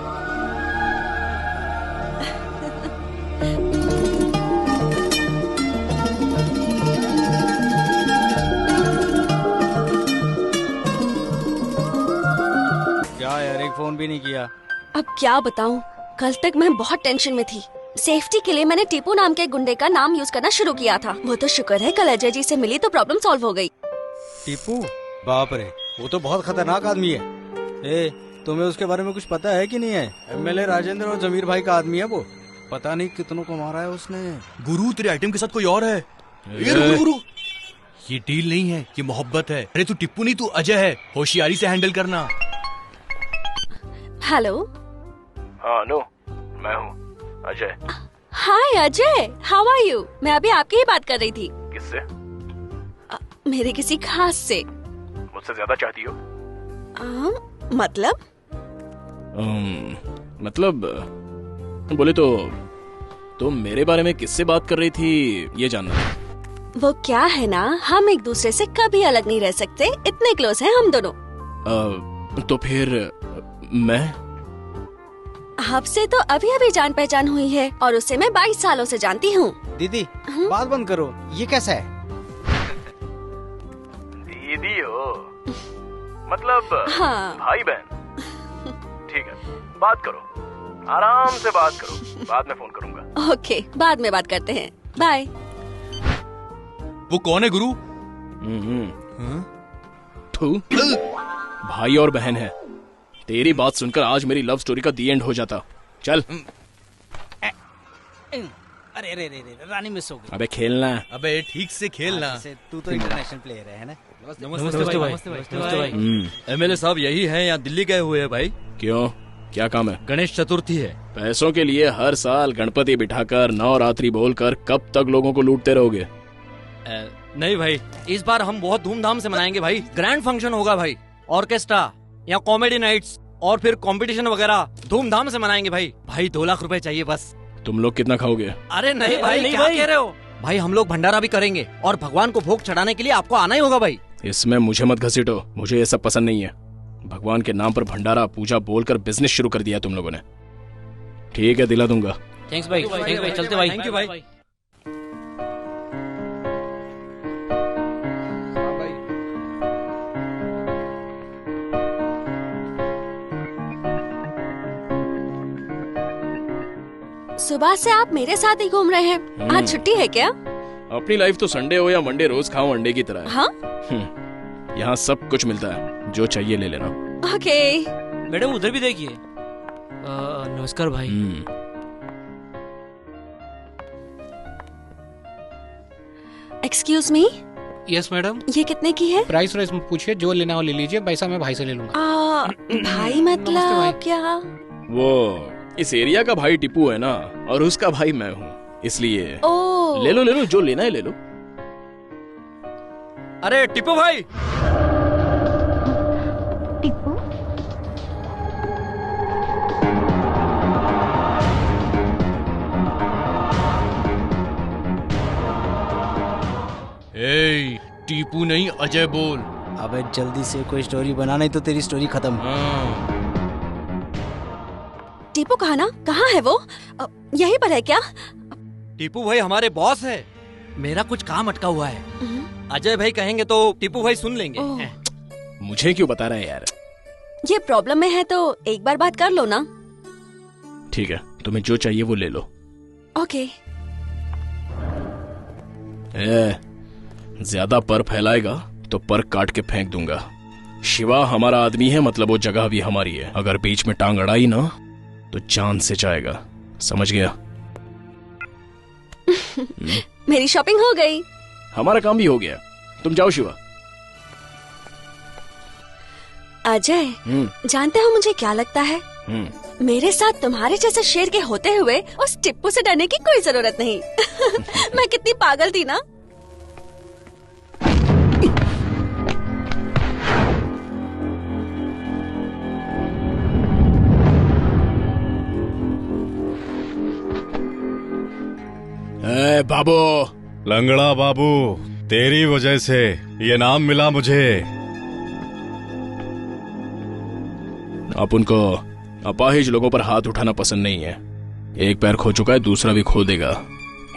क्या यार, एक फोन भी नहीं किया? अब क्या बताऊं, कल तक मैं बहुत टेंशन में थी। सेफ्टी के लिए मैंने टीपू नाम के गुंडे का नाम यूज करना शुरू किया था। वो तो शुक्र है कल अजय जी से मिली तो प्रॉब्लम सॉल्व हो गई। टीपू? बाप रे, वो तो बहुत खतरनाक आदमी है। तुम्हें उसके बारे में कुछ पता है कि नहीं है? एमएलए राजेंद्र और जमीर भाई का आदमी है वो। पता नहीं कितनों को मारा है उसने। गुरु, तेरे आइटम के साथ कोई और है। गुरु, ये डील नहीं है, ये मोहब्बत है। अरे तू टिप्पू नहीं, तू अजय है। होशियारी से हैंडल करना। हेलो। हाँ अनु, मैं हूँ अजय। हाय अजय, हाउ आर यू? मैं अभी आपकी ही बात कर रही थी। किससे? मेरे किसी खास से। मुझसे ज्यादा चाहती हो? मतलब? मतलब बोले तो तुम मेरे बारे में किससे बात कर रही थी ये जानना था। वो क्या है ना, हम एक दूसरे से कभी अलग नहीं रह सकते, इतने क्लोज हैं हम दोनों। तो फिर मैं? आपसे तो अभी अभी जान पहचान हुई है और उसे मैं 22 सालों से जानती हूँ। दीदी बात बंद करो, ये कैसा है? दीदी हो मतलब? हाँ। भाई बहन। ठीक है, बात करो, आराम से बात करो, बाद में फोन करूंगा। ओके, बाद में बात करते हैं, बाय। वो कौन है गुरु? भाई और बहन है। तेरी बात सुनकर आज मेरी लव स्टोरी का दी एंड हो जाता। चल। अरे रे रे रे, रानी मिस हो गई। अबे खेलना। अबे ठीक से खेलना। तू तो इंटरनेशनल प्लेयर है ना? नमस्ते भाई। एमएलए साहब यही हैं या दिल्ली गए हुए हैं भाई? क्यों, क्या काम है? गणेश चतुर्थी है। पैसों के लिए हर साल गणपति बिठाकर नवरात्रि बोलकर कब तक लोगों को लूटते रहोगे? नहीं भाई, इस बार हम बहुत धूमधाम से मनाएंगे भाई। ग्रैंड फंक्शन होगा भाई, ऑर्केस्ट्रा या कॉमेडी नाइट्स और फिर कंपटीशन वगैरह धूमधाम से मनाएंगे भाई। भाई 2 लाख रुपए चाहिए बस। तुम लोग कितना खाओगे? अरे नहीं भाई, नहीं क्या कह रहे हो भाई? हम लोग भंडारा भी करेंगे और भगवान को भोग चढ़ाने के लिए आपको आना ही होगा भाई। इसमें मुझे मत घसीटो, मुझे ये सब पसंद नहीं है। भगवान के नाम पर भंडारा पूजा बोलकर बिजनेस शुरू कर दिया तुम लोगों ने। ठीक है, दिला दूंगा। थैंक्स भाई, चलते भाई। थैंक यू भाई। सुबह से आप मेरे साथ ही घूम रहे हैं, आज छुट्टी है क्या? अपनी लाइफ तो संडे हो या मंडे रोज खाओ अंडे की तरह है। हाँ? यहाँ सब कुछ मिलता है, जो चाहिए ले लेना। ओके। मैडम उधर भी देखिए। नमस्कार भाई। Excuse me. Yes madam. ये कितने की है? प्राइस वाइस पूछिए, जो लेना हो ले लीजिए, पैसा मैं भाई से ले लूंगा। भाई मतलब क्या? वो इस एरिया का भाई टिप्पू है ना, और उसका भाई मैं हूँ, इसलिए ले लो जो लेना है ले लो। अरे टिप्पू भाई, टिप्पू टीपू नहीं अजय बोल। अबे जल्दी से कोई स्टोरी बना, नहीं तो तेरी स्टोरी खत्म। टीपू कहा ना, कहाँ है वो? यहीं पर है क्या? टीपू भाई हमारे बॉस है, मेरा कुछ काम अटका हुआ है। अजय भाई कहेंगे तो टीपू भाई सुन लेंगे। मुझे क्यों बता रहा है यार? ये प्रॉब्लम में है तो एक बार बात कर लो ना। ठीक है, तुम्हें जो चाहिए वो ले लो। ओके। ज्यादा पर फैलाएगा तो पर काट के फेंक दूंगा। शिवा हमारा आदमी है, मतलब वो जगह भी हमारी है। अगर बीच में टांग अड़ाई ना तो जान से जाएगा, समझ गया? मेरी शॉपिंग हो गई, हमारा काम भी हो गया। तुम जाओ शिवा। अजय, जानते हो मुझे क्या लगता है? मेरे साथ तुम्हारे जैसे शेर के होते हुए उस टिप्पू से डरने की कोई जरूरत नहीं। मैं कितनी पागल थी ना। बाबू, लंगड़ा बाबू, तेरी वजह से ये नाम मिला मुझे। अब उनको अपाहिज लोगों पर हाथ उठाना पसंद नहीं है। एक पैर खो चुका है, दूसरा भी खो देगा,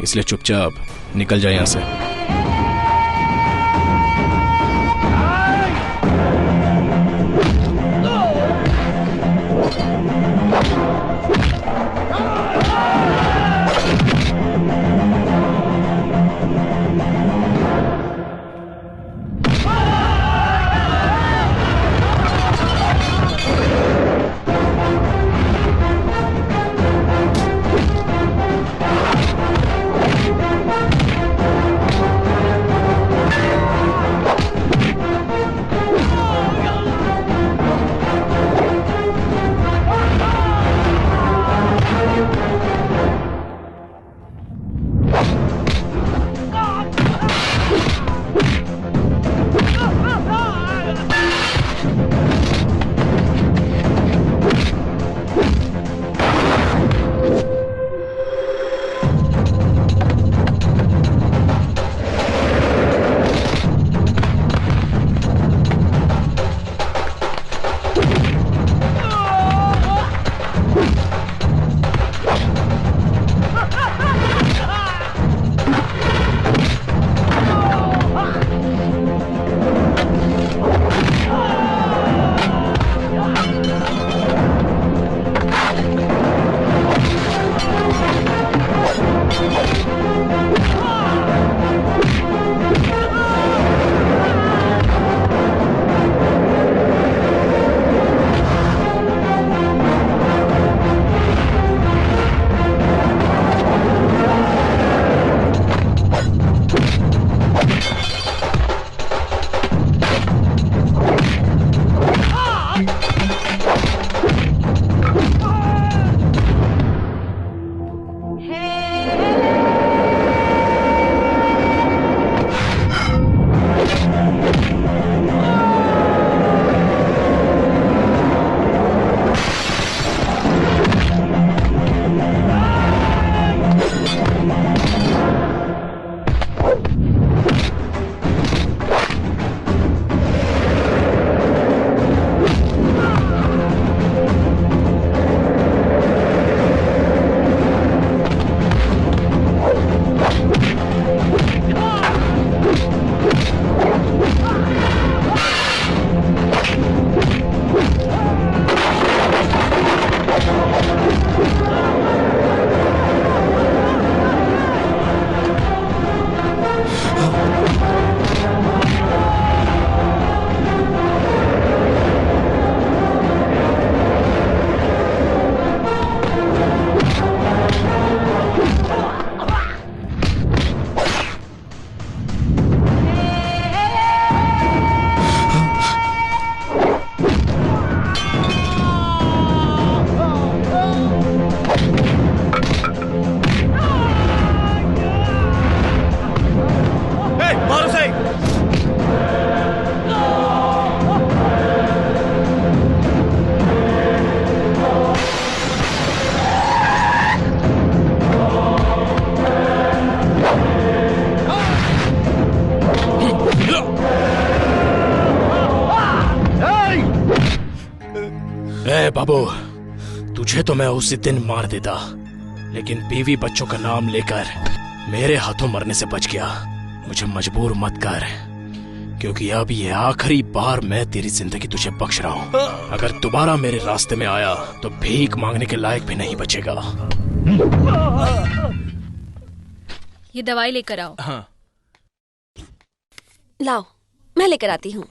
इसलिए चुपचाप निकल जाए यहां से। बाबू, तुझे तो मैं उसी दिन मार देता, लेकिन बीवी बच्चों का नाम लेकर मेरे हाथों मरने से बच गया। मुझे मजबूर मत कर, क्योंकि अब ये आखिरी बार मैं तेरी जिंदगी तुझे बख्श रहा हूँ। अगर दोबारा मेरे रास्ते में आया तो भीख मांगने के लायक भी नहीं बचेगा। ये दवाई लेकर आओ। हाँ। लाओ, मैं लेकर आती हूँ।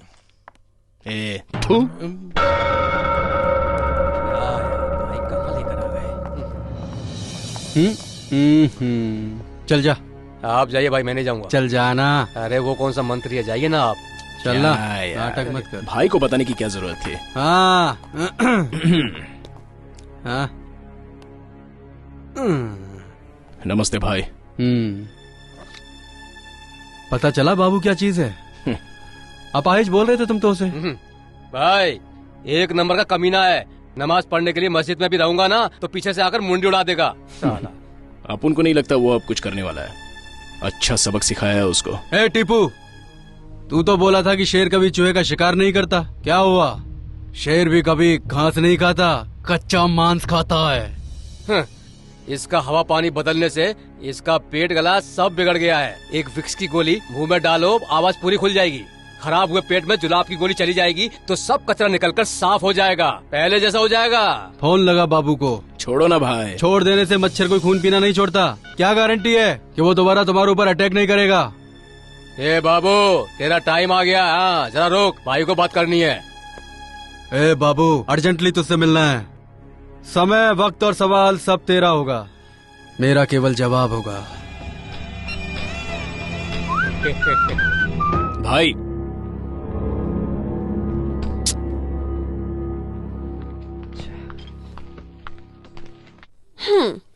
चल जा। आप जाइए भाई, मैं नहीं जाऊंगा। चल जाना। अरे वो कौन सा मंत्री है, जाइए ना आप। चलना, क्या नाटक मत कर। भाई को बताने की क्या जरूरत थी। हाँ। हाँ। नमस्ते भाई। पता चला बाबू क्या चीज है? अपाहिज बोल रहे थे तुम तो उसे। भाई एक नंबर का कमीना है। नमाज पढ़ने के लिए मस्जिद में भी रहूंगा ना तो पीछे से आकर मुंडी उड़ा देगा साला। अपन को नहीं लगता वो अब कुछ करने वाला है। अच्छा सबक सिखाया है उसको। ए टीपू, तू तो बोला था कि शेर कभी चूहे का शिकार नहीं करता। क्या हुआ? शेर भी कभी घास नहीं खाता, कच्चा मांस खाता है। इसका हवा पानी बदलने से इसका पेट गला सब बिगड़ गया है। एक विक्स की गोली मुंह में डालो, आवाज पूरी खुल जाएगी। खराब हुए पेट में जुलाब की गोली चली जाएगी तो सब कचरा निकलकर साफ हो जाएगा, पहले जैसा हो जाएगा। फोन लगा बाबू को। छोड़ो ना भाई। छोड़ देने से मच्छर कोई खून पीना नहीं छोड़ता। क्या गारंटी है कि वो दोबारा तुम्हारे ऊपर अटैक नहीं करेगा? ए बाबू, तेरा टाइम आ गया। हाँ जरा रोक, भाई को बात करनी है। ए बाबू, अर्जेंटली तुझसे मिलना है। समय, वक्त और सवाल सब तेरा होगा, मेरा केवल जवाब होगा। भाई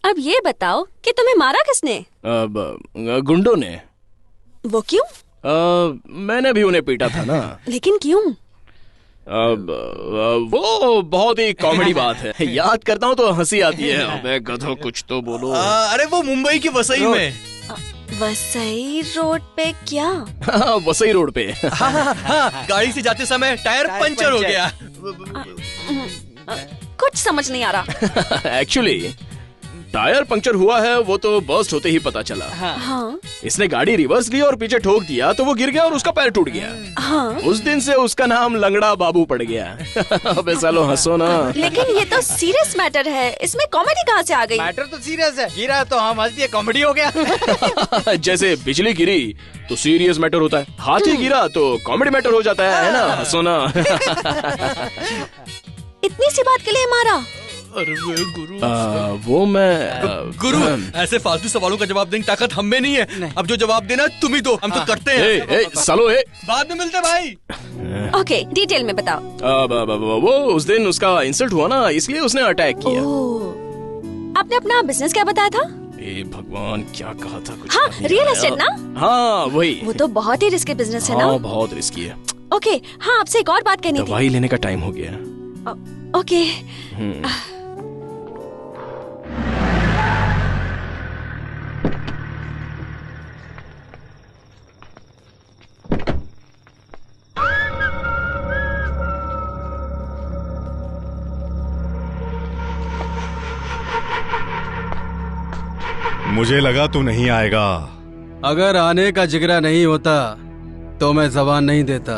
अब ये बताओ कि तुम्हें मारा किसने? गुंडों ने। वो क्यों? मैंने भी उन्हें पीटा था ना। लेकिन क्यों? वो बहुत ही कॉमेडी बात है। याद करता हूँ तो हंसी आती है। अबे गधो कुछ तो बोलो। अरे वो मुंबई की वसई में। वसई रोड पे क्या? वसई रोड पे। हाँ, गाड़ी से जाते समय टायर पंचर हो गया। कुछ समझ नहीं आ रहा। एक्चुअली टायर पंक्चर हुआ है, वो तो बर्स्ट होते ही पता चला। हाँ। इसने गाड़ी रिवर्स ली और पीछे ठोक दिया तो वो गिर गया और उसका पैर टूट गया। हाँ। उस दिन से उसका नाम लंगड़ा बाबू पड़ गया। अबे सालो हंसो ना। लेकिन ये तो सीरियस मैटर है, इसमें कॉमेडी कहाँ से आ गई? मैटर तो सीरियस है, गिरा तो हम हंस दिए, कॉमेडी हो गया। जैसे बिजली गिरी तो सीरियस मैटर होता है, हाथी गिरा तो कॉमेडी मैटर हो जाता है ना? हंसो ना। इतनी सी बात के लिए मारा? अरे गुरु, वो मैं गुरु ऐसे फालतू सवालों का जवाब देने की ताकत हम में नहीं है। अब जो जवाब देना तुम ही दो, हम तो करते हैं। सालो बाद में मिलते भाई। ओके, डिटेल में बताओ। वो उस दिन उसका इंसल्ट हुआ ना, इसलिए उसने अटैक किया। आपने अपना बिजनेस क्या बताया था? भगवान क्या कहा था कुछ? हाँ, रियल एस्टेट ना? हाँ वही। वो तो बहुत ही रिस्की बिजनेस है ना? हाँ बहुत रिस्की है। ओके, हाँ आपसे एक और बात कहनी थी। दवाई लेने का टाइम हो गया। ओके। मुझे लगा तू नहीं आएगा। अगर आने का जिगरा नहीं होता तो मैं जबान नहीं देता।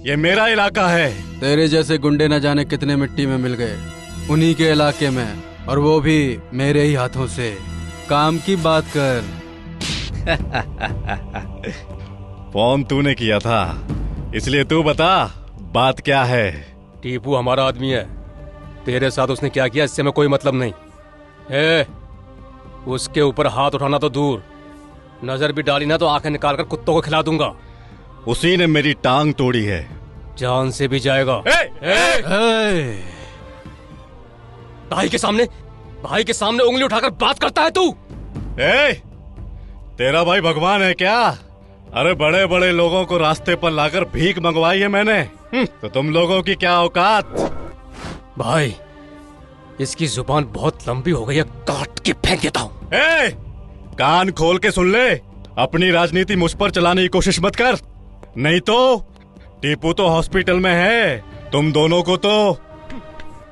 ये मेरा इलाका है। तेरे जैसे गुंडे न जाने कितने मिट्टी में मिल गए उन्हीं के इलाके में, और वो भी मेरे ही हाथों से। काम की बात कर। फोन तूने किया था, इसलिए तू बता बात क्या है। टीपू हमारा आदमी है, तेरे साथ उसने क्या किया इससे मैं कोई मतलब नहीं है। उसके ऊपर हाथ उठाना तो दूर, नजर भी डाली ना तो आंखें निकाल कर कुत्तों को खिला दूंगा। उसी ने मेरी टांग तोड़ी है। जान से भी जाएगा। भाई के सामने उंगली उठाकर बात करता है तू? तेरा भाई भगवान है क्या? अरे बड़े बड़े लोगों को रास्ते पर लाकर भीख मंगवाई है मैंने, तो तुम लोगों की क्या औकात? भाई इसकी जुबान बहुत लंबी हो गई है, काट के फेंक देता हूँ। कान खोल के सुन ले, अपनी राजनीति मुझ पर चलाने की कोशिश मत कर, नहीं तो टीपू तो हॉस्पिटल में है, तुम दोनों को तो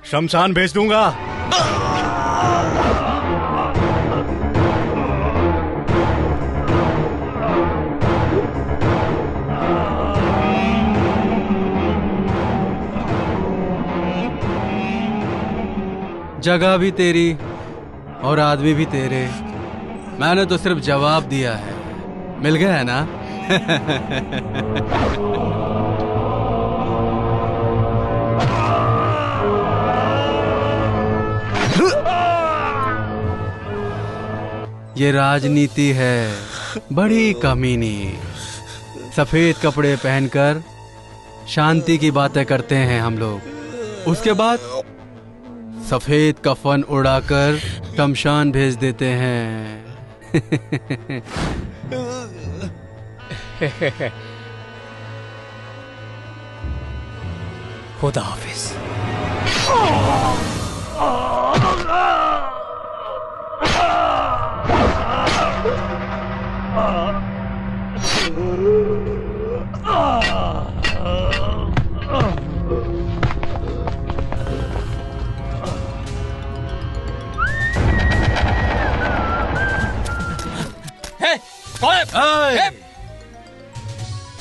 शमशान भेज दूंगा। जगह भी तेरी और आदमी भी तेरे। मैंने तो सिर्फ जवाब दिया है। मिल गया है ना? ये राजनीति है, बड़ी कमीनी। सफेद कपड़े पहनकर शांति की बातें करते हैं हम लोग, उसके बाद सफेद कफन उड़ाकर शमशान भेज देते हैं। खुदा हाफिज।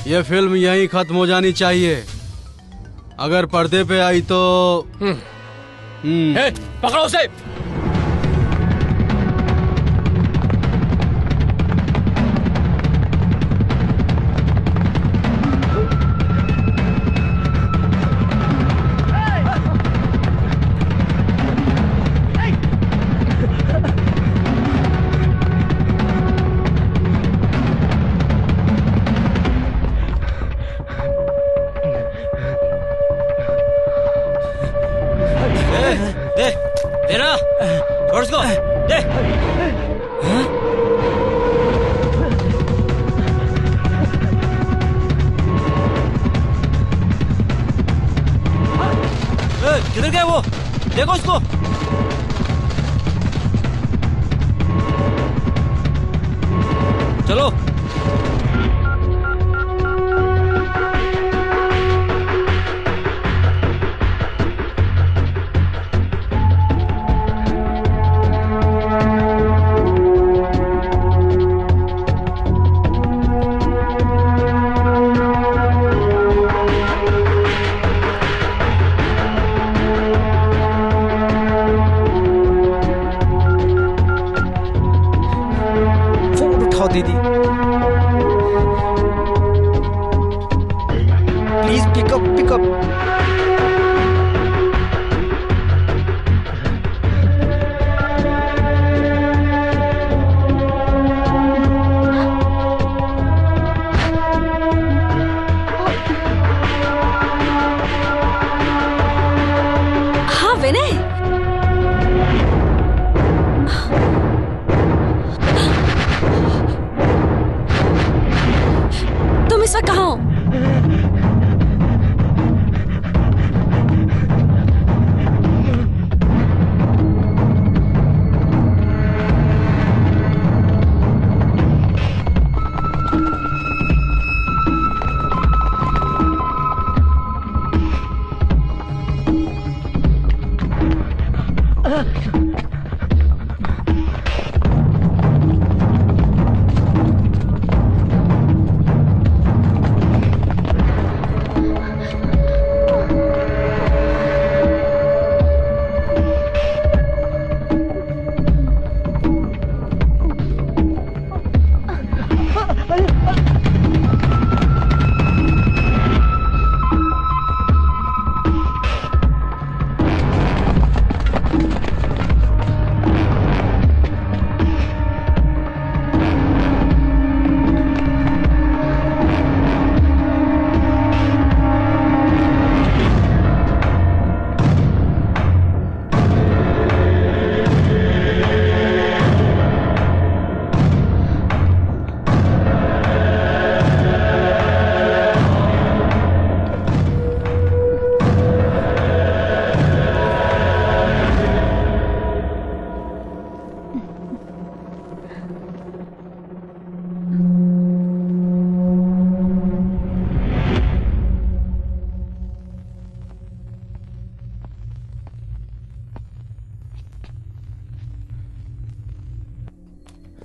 ये फिल्म यहीं खत्म हो जानी चाहिए। अगर पर्दे पे आई तो पकड़ो उसे। देना छोड़ उसको, दे। किधर गए वो? देखो उसको। चलो। दीदी प्लीज पिकअप। हाँ विनय, तुम इस वक्त कहाँ हो?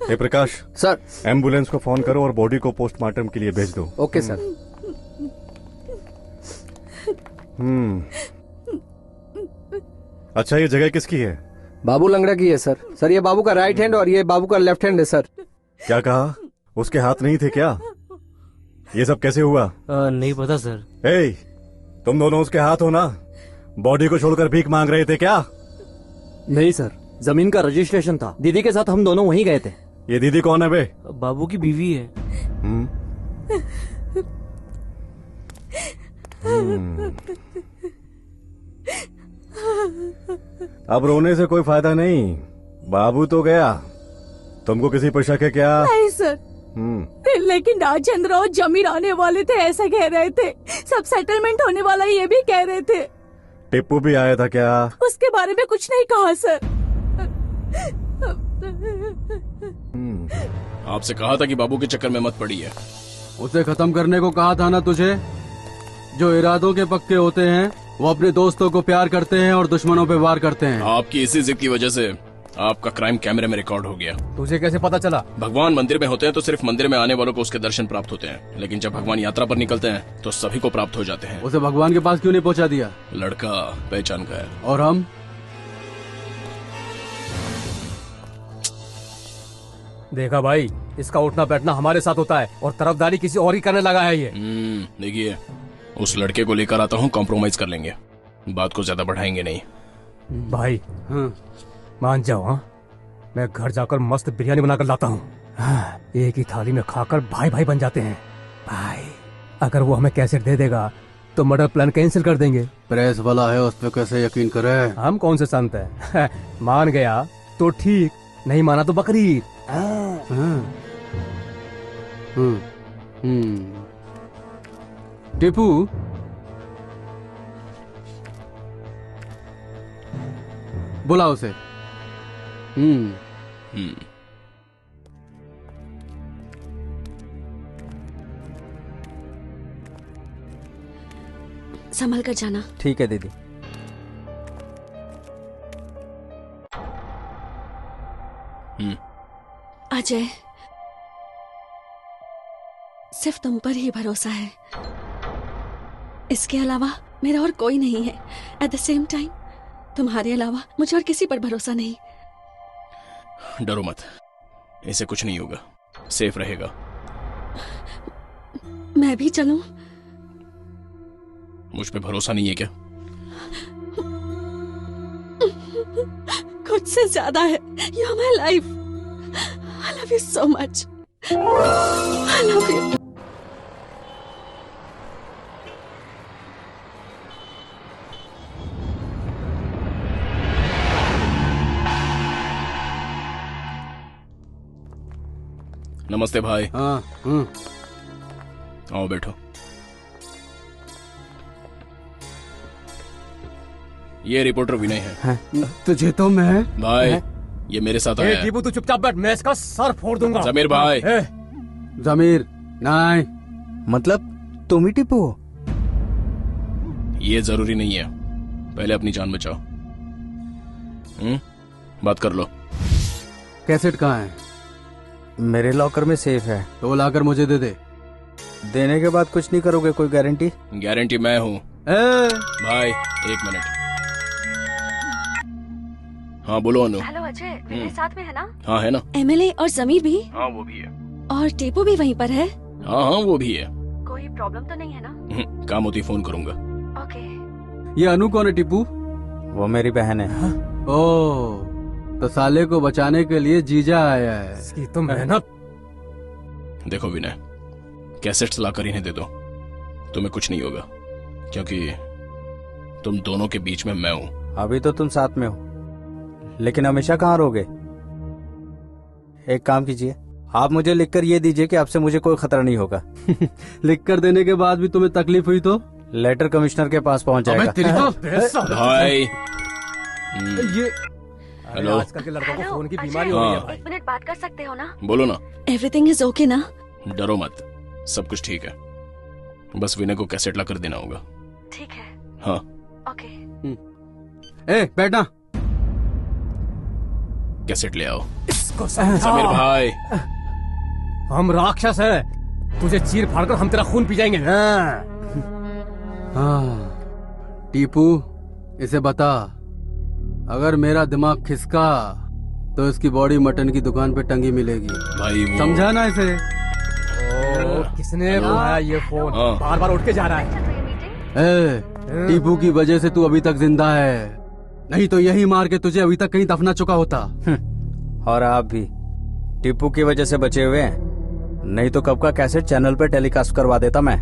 हे प्रकाश सर, एम्बुलेंस को फोन करो और बॉडी को पोस्टमार्टम के लिए भेज दो। Okay sir. अच्छा, ये जगह किसकी है? बाबू लंगड़ा की है सर। सर ये बाबू का राइट हैंड और ये बाबू का लेफ्ट हैंड है सर। क्या कहा? उसके हाथ नहीं थे क्या? ये सब कैसे हुआ? नहीं पता सर। ए, तुम दोनों उसके हाथ हो ना? बॉडी को छोड़कर भीख मांग रहे थे क्या? नहीं सर, जमीन का रजिस्ट्रेशन था, दीदी के साथ हम दोनों वहीं गए थे। ये दीदी कौन है बे? बाबू की बीवी है। अब रोने से कोई फायदा नहीं, बाबू तो गया। तुमको किसी पर शक है क्या? नहीं सर, लेकिन राजेंद्र और जमीर आने वाले थे ऐसा कह रहे थे। सब सेटलमेंट होने वाला ये भी कह रहे थे। टिप्पू भी आया था क्या? उसके बारे में कुछ नहीं कहा सर। आपसे कहा था कि बाबू के चक्कर में मत पड़िए। उसे खत्म करने को कहा था ना तुझे। जो इरादों के पक्के होते हैं वो अपने दोस्तों को प्यार करते हैं और दुश्मनों पे वार करते हैं। आपकी इसी जिद की वजह से आपका क्राइम कैमरे में रिकॉर्ड हो गया। तुझे कैसे पता चला? भगवान मंदिर में होते हैं तो सिर्फ मंदिर में आने वालों को उसके दर्शन प्राप्त होते हैं, लेकिन जब भगवान यात्रा पर निकलते हैं तो सभी को प्राप्त हो जाते हैं। उसे भगवान के पास क्यों नहीं पहुंचा दिया? लड़का पहचान का है। और हम? देखा भाई, इसका उठना बैठना हमारे साथ होता है और तरफदारी किसी और ही करने लगा है ये। देखिए, उस लड़के को लेकर आता हूँ, कॉम्प्रोमाइज कर लेंगे, बात को ज्यादा बढ़ाएंगे नहीं। भाई मान जाओ। हाँ, मैं घर जाकर मस्त बिरयानी बनाकर लाता हूँ। एक ही थाली में खाकर भाई भाई बन जाते हैं। भाई, अगर वो हमें कैसेट दे देगा तो मर्डर प्लान कैंसिल कर देंगे। प्रेस वाला है, उस पर कैसे यकीन करे? हम कौन से संत है? मान गया तो ठीक, नहीं माना तो बकरीद। टिप्पू, बुला उसे। संभल कर जाना। ठीक है दीदी। अजय, सिर्फ तुम पर ही भरोसा है, इसके अलावा मेरा और कोई नहीं है। एट द सेम टाइम तुम्हारे अलावा मुझे और किसी पर भरोसा नहीं। डरो मत, इसे कुछ नहीं होगा, सेफ रहेगा। मैं भी चलूं? मुझ पे भरोसा नहीं है क्या? खुद से ज्यादा है। You are my life. I love you so much. I love you. नमस्ते भाई। हाँ। आओ बैठो। ये रिपोर्टर विनय है। तुझे तो मैं भाई, ये मेरे साथ आया है। टीपू तू चुपचाप बैठ, मैं इसका सर फोड़ दूंगा। जमीर भाई। जमीर नहीं, मतलब तुम ही टीपू हो? ये जरूरी नहीं है, पहले अपनी जान बचाओ। बात कर लो। कैसेट कहाँ है? मेरे लॉकर में सेफ है। तो वो लाकर मुझे दे दे। देने के बाद कुछ नहीं करोगे? कोई गारंटी? गारंटी मैं हूँ। भाई एक मिनट। हाँ बोलो अनु। हेलो अजय, मेरे साथ में है ना? हाँ है ना। एमएलए और जमीर भी? हाँ वो भी है। और टीपू भी वहीं पर है? हाँ हाँ वो भी है। कोई प्रॉब्लम तो नहीं है ना? काम होती फोन करूंगा। ओके। ये अनु कौन है टिप्पू? वो मेरी बहन है। ओह, तो साले को बचाने के लिए जीजा आया है। इसकी तो मेहनत। देखो विनय, कैसेट्स लाकर इन्हें दे दो, तुम्हें कुछ नहीं होगा, क्योंकि तुम दोनों के बीच में मैं हूँ। अभी तो तुम साथ में हो, लेकिन हमेशा कहाँ रहोगे? एक काम कीजिए, आप मुझे लिखकर ये दीजिए कि आपसे मुझे कोई खतरा नहीं होगा। लिखकर देने के बाद भी तुम्हें तकलीफ हुई तो? लेटर कमिश्नर के पास पहुंच जाएगा। भाई ये हेलो। आजकल के लड़कों को फोन की बीमारी हो रही है। एक मिनट बात कर सकते हो ना? बोलो ना। एवरीथिंग इज ओके ना? डरो मत, सब कुछ ठीक है, बस विनय को कैसेट ला कर देना होगा। ठीक है। हाँ ओके। ए बैठना। कैसेट ले आओ। उसको समझा। समीर भाई, हम राक्षस हैं, तुझे चीर फाड़कर हम तेरा खून पी जाएंगे। हाँ टीपू, इसे बता, अगर मेरा दिमाग खिसका तो इसकी बॉडी मटन की दुकान पे टंगी मिलेगी। भाई वो... समझा ना इसे? किसने बुलाया ये फोन? बार बार उठ के जा रहा है। टीपू की वजह से तू अभी तक जिंदा है, नहीं तो यही मार के तुझे अभी तक कहीं दफना चुका होता। और आप भी टीपू की वजह से बचे हुए हैं, नहीं तो कब का कैसेट चैनल पे टेलीकास्ट करवा देता मैं।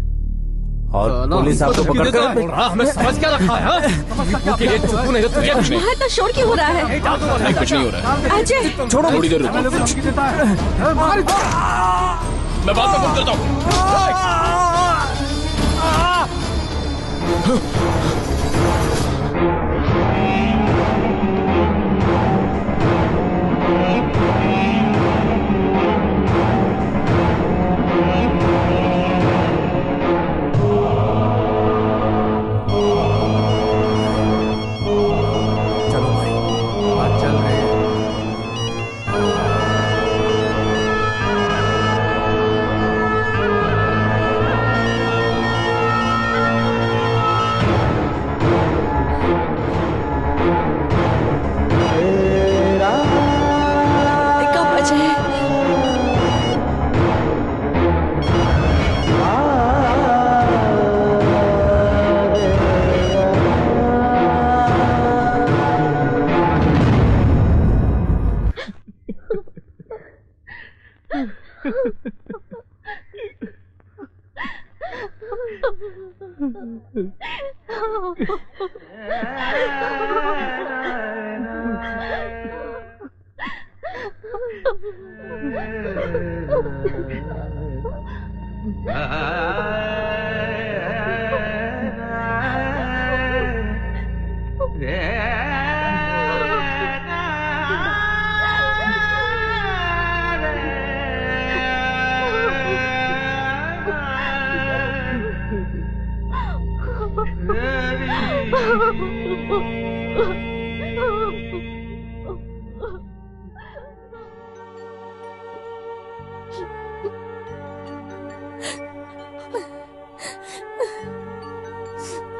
और पुलिस आपको पकड़कर हमें समझ क्या रखा है? टीपू के लिए चुप नहीं तो तुझे कुछ नहीं। इतना शोर क्यों हो रहा है? नहीं, कुछ नहीं हो रहा है। अजय छोड़ो, थोड़ी देर रुको, मैं बात फोन करता हूँ। चलो भाई, बात चल रही है। कब अजय?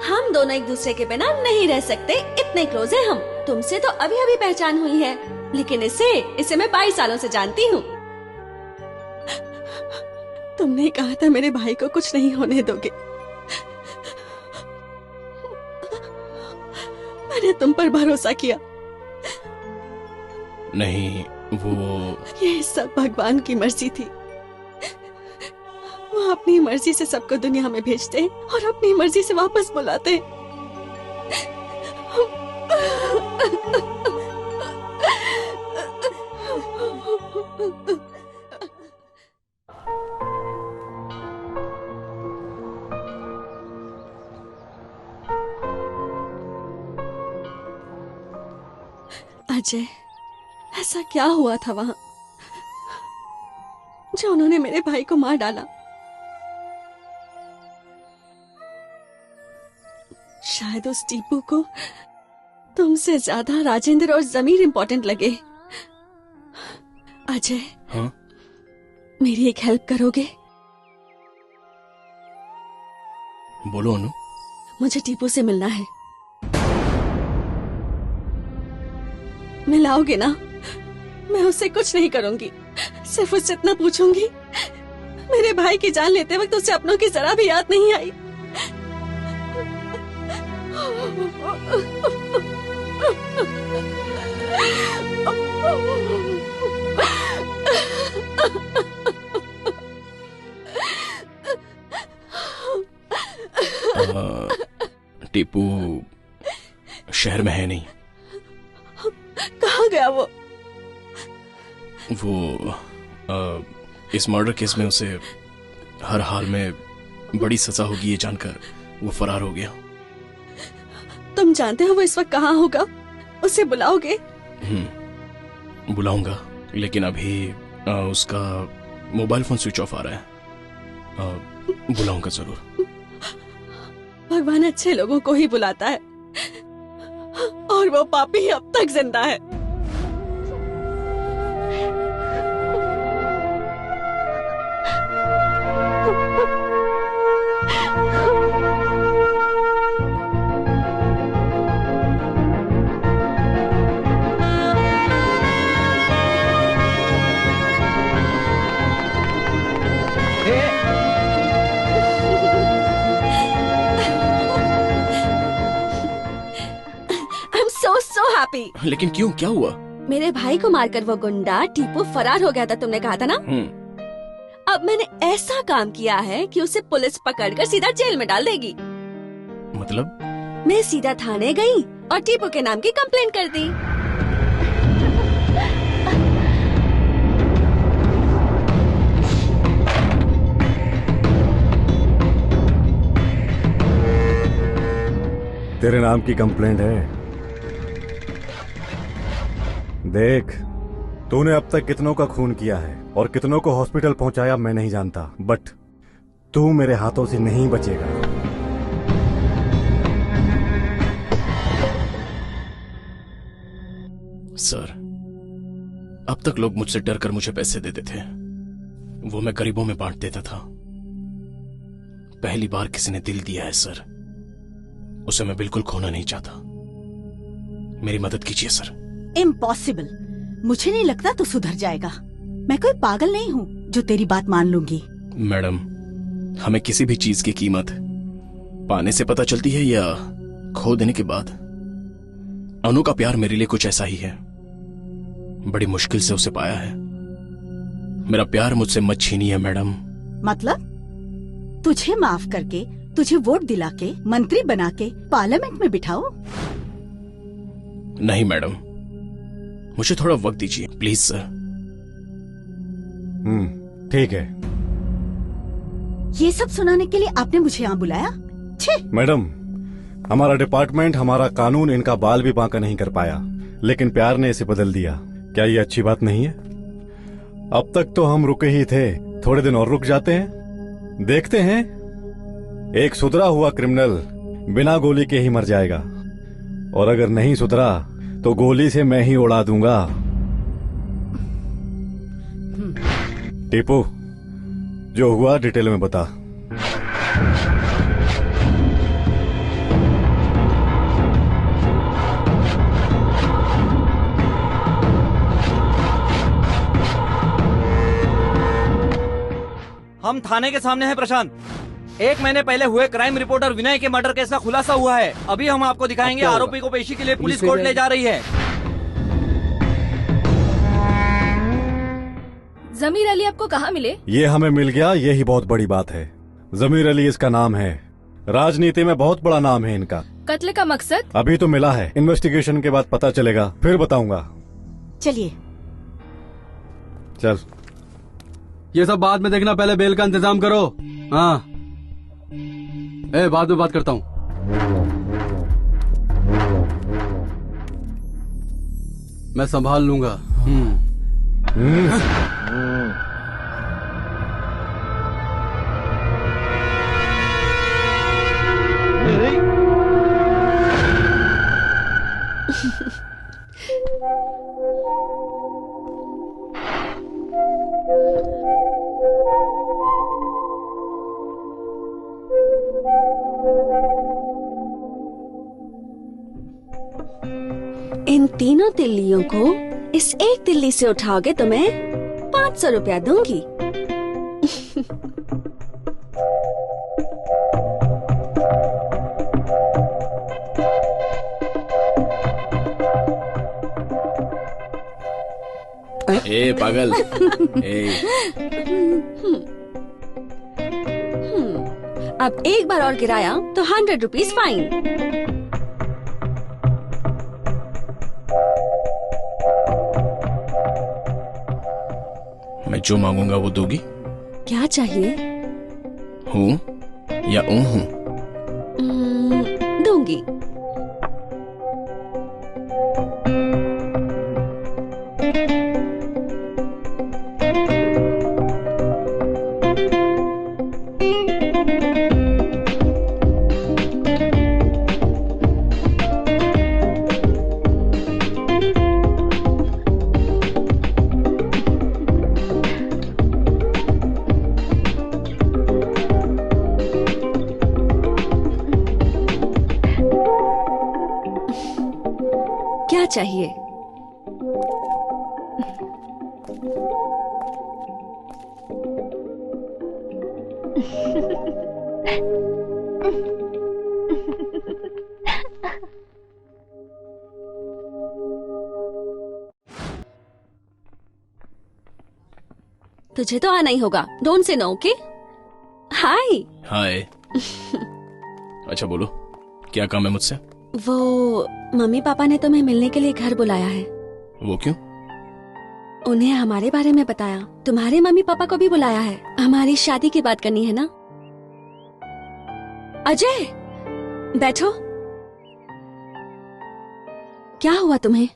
हम दोनों एक दूसरे के बिना नहीं रह सकते, इतने क्लोज हैं हम। तुमसे तो अभी अभी पहचान हुई है, लेकिन इसे मैं 22 सालों से जानती हूँ। तुमने कहा था मेरे भाई को कुछ नहीं होने दोगे। मैंने तुम पर भरोसा किया। नहीं, वो... ये सब भगवान की मर्जी थी। वो अपनी मर्जी से सबको दुनिया में भेजते हैं और अपनी मर्जी से वापस बुलाते हैं। अजय, ऐसा क्या हुआ था वहां जो उन्होंने मेरे भाई को मार डाला? शायद उस टीपू को तुमसे ज्यादा राजेंद्र और जमीर इम्पोर्टेंट लगे। अजय, हाँ? मेरी एक हेल्प करोगे? बोलो अनु। मुझे टीपू से मिलना है। मिलाओगे ना? मैं उससे कुछ नहीं करूंगी, सिर्फ उससे इतना पूछूंगी, मेरे भाई की जान लेते वक्त उसे अपनों की जरा भी याद नहीं आई। टीपू शहर में है नहीं। कहाँ गया वो? इस मर्डर केस में उसे हर हाल में बड़ी सजा होगी ये जानकर वो फरार हो गया। तुम जानते हो वो इस वक्त कहाँ होगा? उसे बुलाओगे? बुलाऊंगा, लेकिन अभी उसका मोबाइल फोन स्विच ऑफ आ रहा है। बुलाऊंगा जरूर। भगवान अच्छे लोगों को ही बुलाता है और वो पापी अब तक जिंदा है। I'm so happy. लेकिन क्यों, क्या हुआ? मेरे भाई को मारकर वो गुंडा टीपू फरार हो गया था, तुमने कहा था ना? अब मैंने ऐसा काम किया है कि उसे पुलिस पकड़कर सीधा जेल में डाल देगी। मतलब? मैं सीधा थाने गई और टीपू के नाम की कंप्लेंट कर दी। तेरे नाम की कंप्लेंट है। देख, तूने अब तक कितनों का खून किया है और कितनों को हॉस्पिटल पहुंचाया मैं नहीं जानता, बट तू मेरे हाथों से नहीं बचेगा। सर, अब तक लोग मुझसे डर कर मुझे पैसे देते थे, वो मैं गरीबों में बांट देता था। पहली बार किसी ने दिल दिया है सर, उसे मैं बिल्कुल खोना नहीं चाहता। मेरी मदद कीजिए सर। इम्पॉसिबल। मुझे नहीं लगता तू सुधर जाएगा। मैं कोई पागल नहीं हूँ जो तेरी बात मान लूंगी। मैडम, हमें किसी भी चीज की कीमत पाने से पता चलती है या खो देने के बाद? अनु का प्यार मेरे लिए कुछ ऐसा ही है, बड़ी मुश्किल से उसे पाया है। मेरा प्यार मुझसे मत छीनिए मैडम। मतलब तुझे माफ करके, तुझे वोट दिला के, मंत्री बना के पार्लियामेंट में बिठाओ? नहीं मैडम, मुझे थोड़ा वक्त दीजिए प्लीज सर। ठीक है। ये सब सुनाने के लिए आपने मुझे यहाँ बुलाया? छे! मैडम, हमारा डिपार्टमेंट, हमारा कानून इनका बाल भी बांका नहीं कर पाया, लेकिन प्यार ने इसे बदल दिया। क्या ये अच्छी बात नहीं है? अब तक तो हम रुके ही थे, थोड़े दिन और रुक जाते हैं, देखते हैं। एक सुधरा हुआ क्रिमिनल बिना गोली के ही मर जाएगा, और अगर नहीं सुधरा तो गोली से मैं ही उड़ा दूंगा। टीपू, जो हुआ डिटेल में बता। हम थाने के सामने हैं प्रशांत। 1 महीने पहले हुए क्राइम रिपोर्टर विनय के मर्डर केस का खुलासा हुआ है। अभी हम आपको दिखाएंगे। आरोपी को पेशी के लिए पुलिस कोर्ट ले जा रही है। जमीर अली आपको कहाँ मिले? ये हमें मिल गया, ये ही बहुत बड़ी बात है। जमीर अली इसका नाम है, राजनीति में बहुत बड़ा नाम है इनका। कत्ल का मकसद? अभी तो मिला है, इन्वेस्टिगेशन के बाद पता चलेगा, फिर बताऊंगा। चलिए। चल। ये सब बाद में देखना, पहले बेल का इंतजाम करो। हाँ, बाद में बात करता हूँ। मैं संभाल लूंगा। इन तीनों तिल्लियों को इस एक तिल्ली से उठाओगे तो मैं 500 रुपया दूंगी। ए पागल। अब एक बार और गिराया तो 100 रुपीज फाइन। मैं जो मांगूंगा वो दोगी? क्या चाहिए? हूँ या हूँ? दूंगी। क्या चाहिए? तुझे तो आना ही होगा। Don't say no, okay? हाय। हाय। अच्छा बोलो, क्या काम है मुझसे? वो मम्मी पापा ने तुम्हें मिलने के लिए घर बुलाया है। वो क्यों? उन्हें हमारे बारे में बताया। तुम्हारे मम्मी पापा को भी बुलाया है। हमारी शादी की बात करनी है ना। अजय, बैठो। क्या हुआ तुम्हें?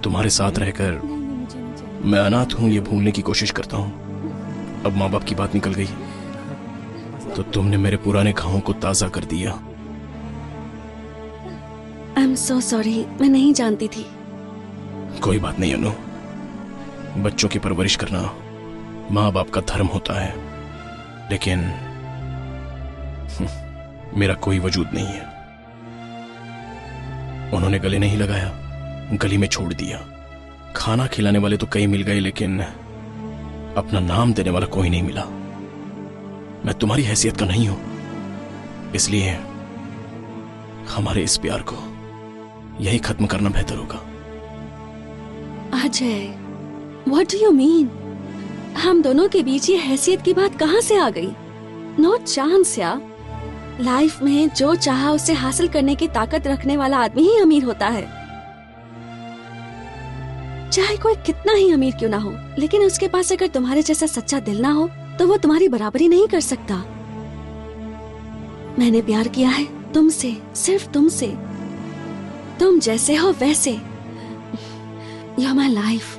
तुम्हारे साथ रहकर मैं अनाथ हूँ ये भूलने की कोशिश करता हूँ। अब माँ बाप की बात निकल गई तो तुमने मेरे पुराने घावों को ताजा कर दिया। आई एम सो सॉरी, मैं नहीं जानती थी। कोई बात नहीं अनु, बच्चों की परवरिश करना माँ बाप का धर्म होता है, लेकिन मेरा कोई वजूद नहीं है। उन्होंने गले नहीं लगाया, गली में छोड़ दिया। खाना खिलाने वाले तो कई मिल गए, लेकिन अपना नाम देने वाला कोई नहीं मिला। मैं तुम्हारी हैसियत का नहीं हूं, इसलिए हमारे इस प्यार को यही खत्म करना बेहतर होगा। Ajay, what do you mean? हम दोनों के बीच ये हैसियत की बात कहाँ से आ गई? नो चांस यार। लाइफ में जो चाहा उसे हासिल करने की ताकत रखने वाला आदमी ही अमीर होता है। चाहे कोई कितना ही अमीर क्यों ना हो, लेकिन उसके पास अगर तुम्हारे जैसा सच्चा दिल ना हो तो वो तुम्हारी बराबरी नहीं कर सकता। मैंने प्यार किया है तुमसे, सिर्फ तुमसे। तुम जैसे हो वैसे। You are my life.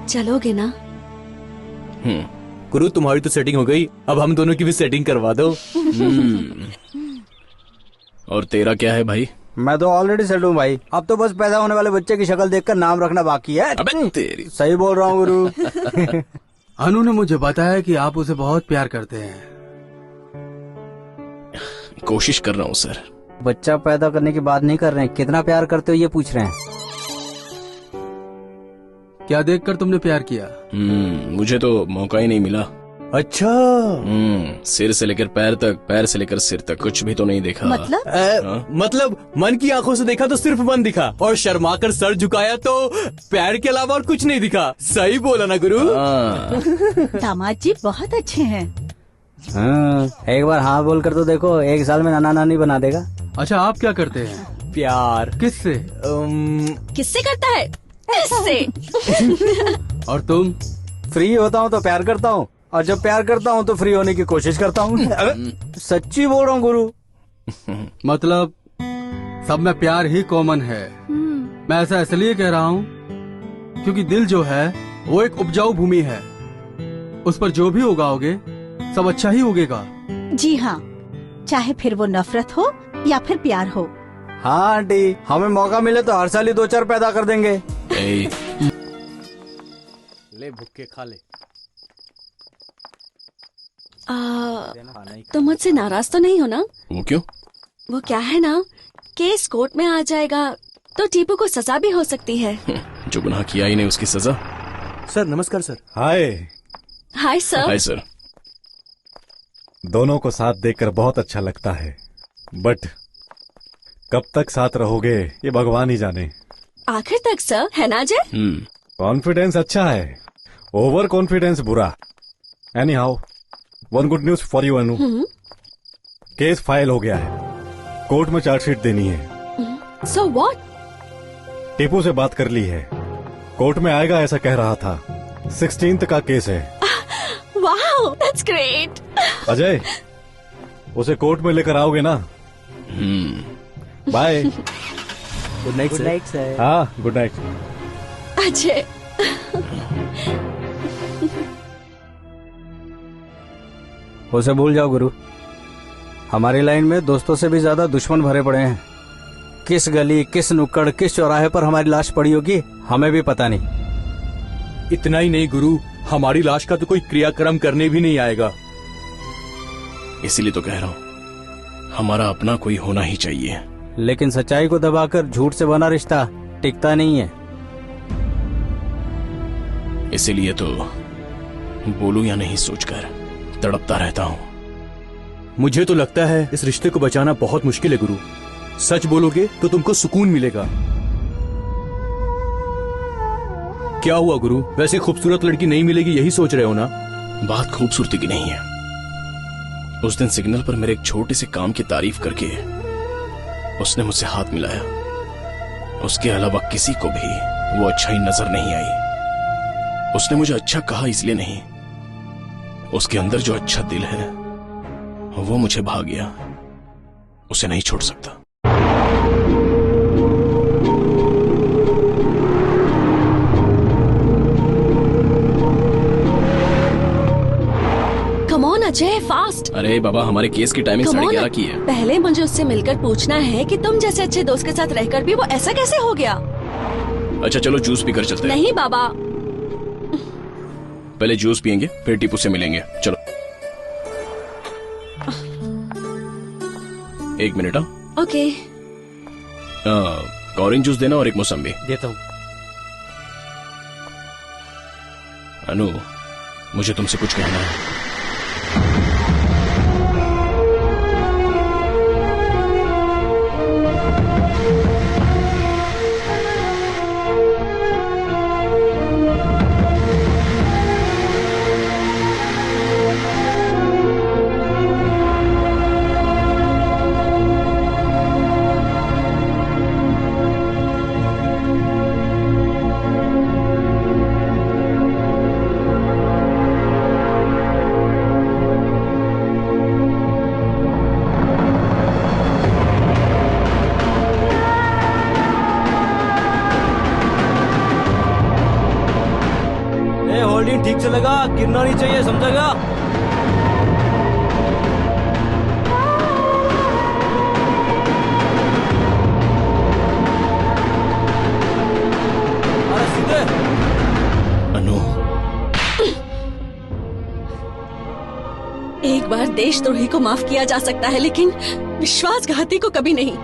चलोगे ना? गुरु, तुम्हारी तो सेटिंग हो गई, अब हम दोनों की भी सेटिंग करवा दो। और तेरा क्या है भाई? मैं तो ऑलरेडी सेट हूँ भाई। अब तो बस पैदा होने वाले बच्चे की शक्ल देखकर नाम रखना बाकी है। अबे तेरी। सही बोल रहा हूँ गुरु। अनु ने मुझे बताया कि आप उसे बहुत प्यार करते हैं। कोशिश कर रहा हूँ सर। बच्चा पैदा करने की बात नहीं कर रहे हैं, कितना प्यार करते हो ये पूछ रहे हैं। क्या देखकर तुमने प्यार किया? मुझे तो मौका ही नहीं मिला। अच्छा। सिर से लेकर पैर तक, पैर से लेकर सिर तक कुछ भी तो नहीं देखा। मतलब? मतलब मन की आंखों से देखा तो सिर्फ मन दिखा, और शर्मा कर सर झुकाया तो पैर के अलावा और कुछ नहीं दिखा। सही बोला ना गुरु? दामाद जी बहुत अच्छे हैं। एक बार हाँ बोल कर तो देखो, 1 साल में नाना नानी बना देगा। अच्छा, आप क्या करते हैं? प्यार। किससे? किससे करता है? इससे। और तुम? फ्री होता हूँ तो प्यार करता हूँ, और जब प्यार करता हूँ तो फ्री होने की कोशिश करता हूँ। सच्ची बोल रहा हूँ गुरु। मतलब सब में प्यार ही कॉमन है। मैं ऐसा इसलिए कह रहा हूँ क्योंकि दिल जो है वो एक उपजाऊ भूमि है। उस पर जो भी उगाओगे सब अच्छा ही उगेगा। जी हाँ, चाहे फिर वो नफरत हो या फिर प्यार हो। हाँ आंटी, हमें मौका मिले तो हर साल ही 2-4 पैदा कर देंगे। ले भुक्के खा ले। तुम मुझसे नाराज तो नहीं हो ना? वो क्यों? वो क्या है ना, केस कोर्ट में आ जाएगा तो टीपू को सजा भी हो सकती है। जो गुनाह किया ही नहीं उसकी सजा। सर नमस्कार sir. Hi. Hi sir. Hi sir. दोनों को साथ देखकर बहुत अच्छा लगता है, बट कब तक साथ रहोगे ये भगवान ही जाने। आखिर तक सर, है ना अजय? कॉन्फिडेंस अच्छा है, ओवर कॉन्फिडेंस बुरा। Any how, one good news for you Anu. Case file हो गया है, कोर्ट में चार्जशीट देनी है। So what? टीपू से बात कर ली है, कोर्ट में आएगा ऐसा कह रहा था। 16th का केस है। Wow, that's great. अजय, उसे कोर्ट में लेकर आओगे ना? Bye. Good night sir. Night sir. हाँ, गुड नाइट। अजय, उसे भूल जाओ गुरु। हमारी लाइन में दोस्तों से भी ज्यादा दुश्मन भरे पड़े हैं। किस गली, किस नुक्कड़, किस चौराहे पर हमारी लाश पड़ी होगी हमें भी पता नहीं। इतना ही नहीं गुरु, हमारी लाश का तो कोई क्रियाक्रम करने भी नहीं आएगा। इसीलिए तो कह रहा हूँ हमारा अपना कोई होना ही चाहिए। लेकिन सच्चाई को दबाकर झूठ से बना रिश्ता टिकता नहीं है। इसीलिए तो बोलूं या नहीं सोचकर तड़पता रहता हूँ। मुझे तो लगता है इस रिश्ते को बचाना बहुत मुश्किल है गुरु। सच बोलोगे तो तुमको सुकून मिलेगा। क्या हुआ गुरु, वैसे खूबसूरत लड़की नहीं मिलेगी यही सोच रहे हो ना? बात खूबसूरती की नहीं है। उस दिन सिग्नल पर मेरे एक छोटे से काम की तारीफ करके उसने मुझसे हाथ मिलाया। उसके अलावा किसी को भी वो अच्छाई नजर नहीं आई। उसने मुझे अच्छा कहा इसलिए नहीं, उसके अंदर जो अच्छा दिल है वो मुझे भा गया। उसे नहीं छोड़ सकता। Come on Ajay, fast. अरे बाबा, हमारे केस की टाइमिंग 11:30 की है। पहले मुझे उससे मिलकर पूछना है कि तुम जैसे अच्छे दोस्त के साथ रहकर भी वो ऐसा कैसे हो गया। अच्छा चलो जूस पीकर चलते हैं। नहीं बाबा, पहले जूस पियेंगे फिर टीपू से मिलेंगे। चलो 1 मिनट। ओके। ऑरेंज जूस देना और एक मौसम्बी। देता हूँ। अनु, मुझे तुमसे कुछ कहना है। होल्डिंग ठीक चलेगा, गिरना नहीं चाहिए, समझेगा? अरे सीधे। अनु, एक बार देशद्रोही को माफ किया जा सकता है लेकिन विश्वासघाती को कभी नहीं।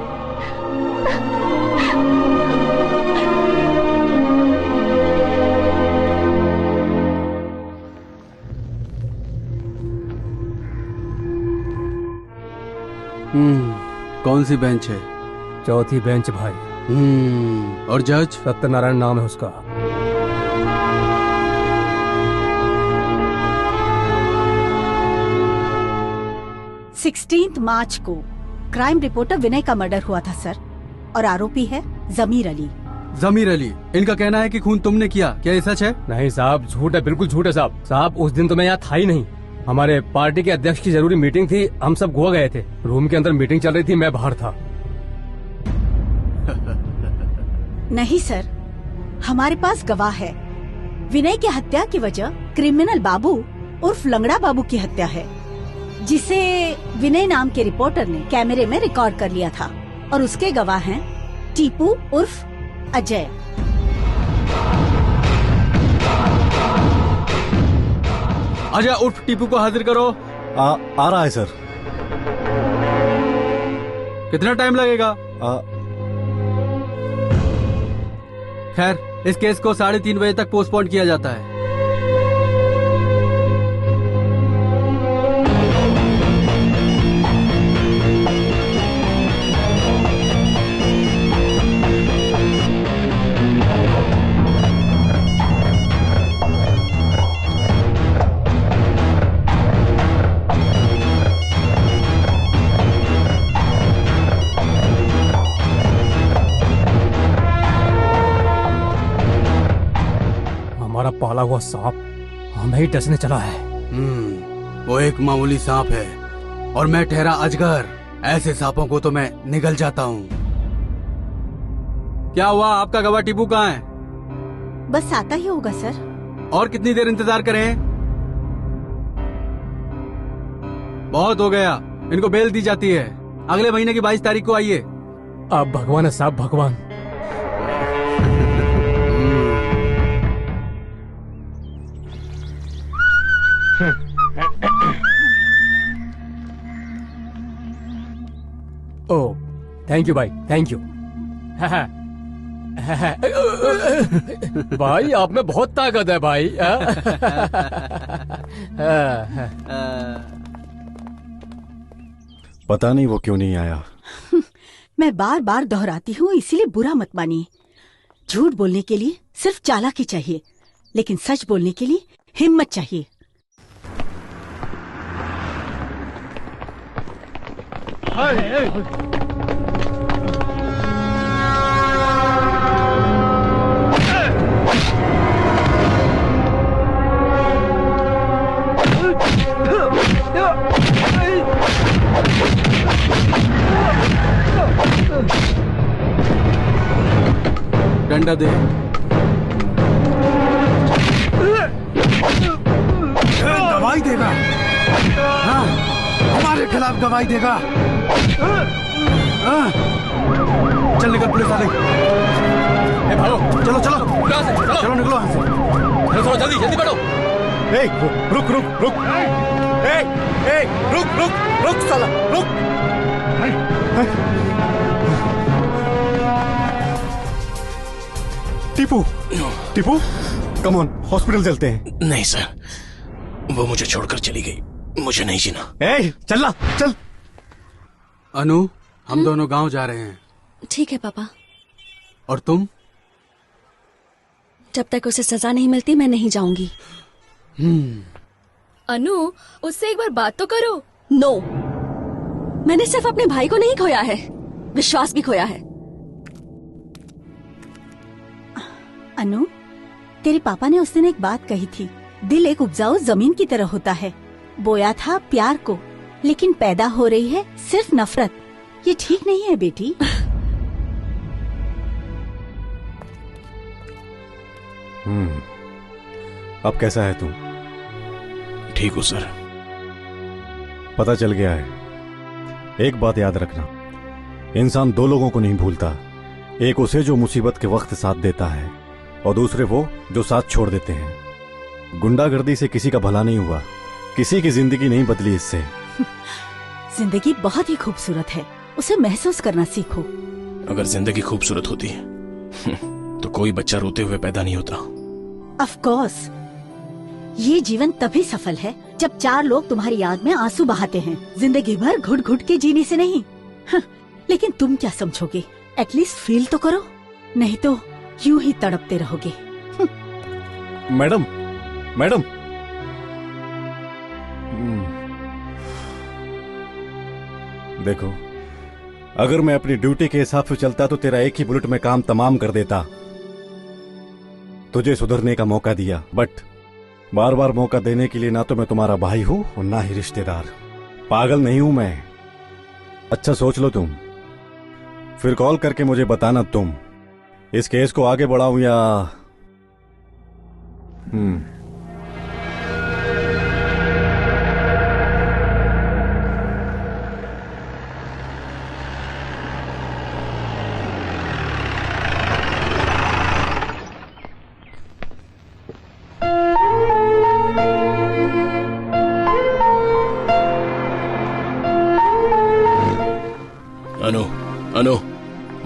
कौन सी बेंच है? चौथी बेंच भाई। और जज? सत्यनारायण नाम है उसका। मार्च को क्राइम रिपोर्टर विनय का मर्डर हुआ था सर, और आरोपी है जमीर अली। जमीर अली, इनका कहना है कि खून तुमने किया, क्या ये सच है? नहीं साहब, झूठ है, बिल्कुल झूठ है साहब। साहब उस दिन तो मैं यहाँ था ही नहीं। हमारे पार्टी के अध्यक्ष की जरूरी मीटिंग थी, हम सब गोवा गए थे। रूम के अंदर मीटिंग चल रही थी, मैं बाहर था। नहीं सर, हमारे पास गवाह है। विनय की हत्या की वजह क्रिमिनल बाबू उर्फ लंगड़ा बाबू की हत्या है, जिसे विनय नाम के रिपोर्टर ने कैमरे में रिकॉर्ड कर लिया था। और उसके गवाह हैं टीपू उर्फ अजय। अजय उर्फ टीपू को हाजिर करो। आ रहा है सर। कितना टाइम लगेगा? खैर, इस केस को 3:30 बजे तक पोस्टपोन किया जाता है। हमारा पाला हुआ सांप हमें ही डसने चला है। वो एक मामूली सांप है और मैं ठहरा अजगर। ऐसे सांपों को तो मैं निगल जाता हूँ। क्या हुआ, आपका गवाह टीपू कहाँ है? बस आता ही होगा सर। और कितनी देर इंतजार करें? बहुत हो गया, इनको बेल दी जाती है। अगले महीने की 22 तारीख को आइए। आप भगवान है साहब, भगवान। ओह, थैंक यू भाई, थैंक यू। भाई आप में बहुत ताकत है भाई। पता नहीं वो क्यों नहीं आया। मैं बार बार दोहराती हूँ, इसीलिए बुरा मत मानिए। झूठ बोलने के लिए सिर्फ चालाकी चाहिए, लेकिन सच बोलने के लिए हिम्मत चाहिए। डंडा दे। गवाही देगा। हाँ, हमारे खिलाफ गवाही देगा। हाँ, चल निकल, पुलिस आ गई। भागो, चलो चलो चलो चलो निकलो यहाँ से। चलो जल्दी जल्दी बढ़ो। रुक रुक रुक। रुक रुक रुक साला रुक। Tipu Tipu come on, hospital चलते हैं। नहीं सर, वो मुझे छोड़कर चली गई, मुझे नहीं जीना। चल चल। अनु, हम दोनों गांव जा रहे हैं। ठीक है पापा। और तुम? जब तक उसे सजा नहीं मिलती मैं नहीं जाऊंगी। अनु, उससे एक बार बात तो करो। नो, मैंने सिर्फ अपने भाई को नहीं खोया है, विश्वास भी खोया है। अनु, तेरे पापा ने उस दिन एक बात कही थी, दिल एक उपजाऊ जमीन की तरह होता है। बोया था प्यार को, लेकिन पैदा हो रही है सिर्फ नफरत। ये ठीक नहीं है बेटी। अब कैसा है तू? ठीक हूँ सर। पता चल गया है। एक बात याद रखना, इंसान दो लोगों को नहीं भूलता। एक उसे जो मुसीबत के वक्त साथ देता है, और दूसरे वो जो साथ छोड़ देते हैं। गुंडागर्दी से किसी का भला नहीं हुआ, किसी की जिंदगी नहीं बदली इससे। जिंदगी बहुत ही खूबसूरत है, उसे महसूस करना सीखो। अगर जिंदगी खूबसूरत होती तो कोई बच्चा रोते हुए पैदा नहीं होता। ऑफ कोर्स, ये जीवन तभी सफल है जब चार लोग तुम्हारी याद में आंसू बहाते हैं, जिंदगी भर घुट घुट के जीने से नहीं। लेकिन तुम क्या समझोगे? एटलीस्ट फील तो करो, नहीं तो यूं ही तड़पते रहोगे। मैडम मैडम, देखो, अगर मैं अपनी ड्यूटी के हिसाब से चलता तो तेरा एक ही बुलेट में काम तमाम कर देता। तुझे सुधरने का मौका दिया, बट बार बार मौका देने के लिए ना तो मैं तुम्हारा भाई हूं और ना ही रिश्तेदार। पागल नहीं हूं मैं। अच्छा सोच लो तुम, फिर कॉल करके मुझे बताना तुम इस केस को आगे बढ़ाऊं या अनु,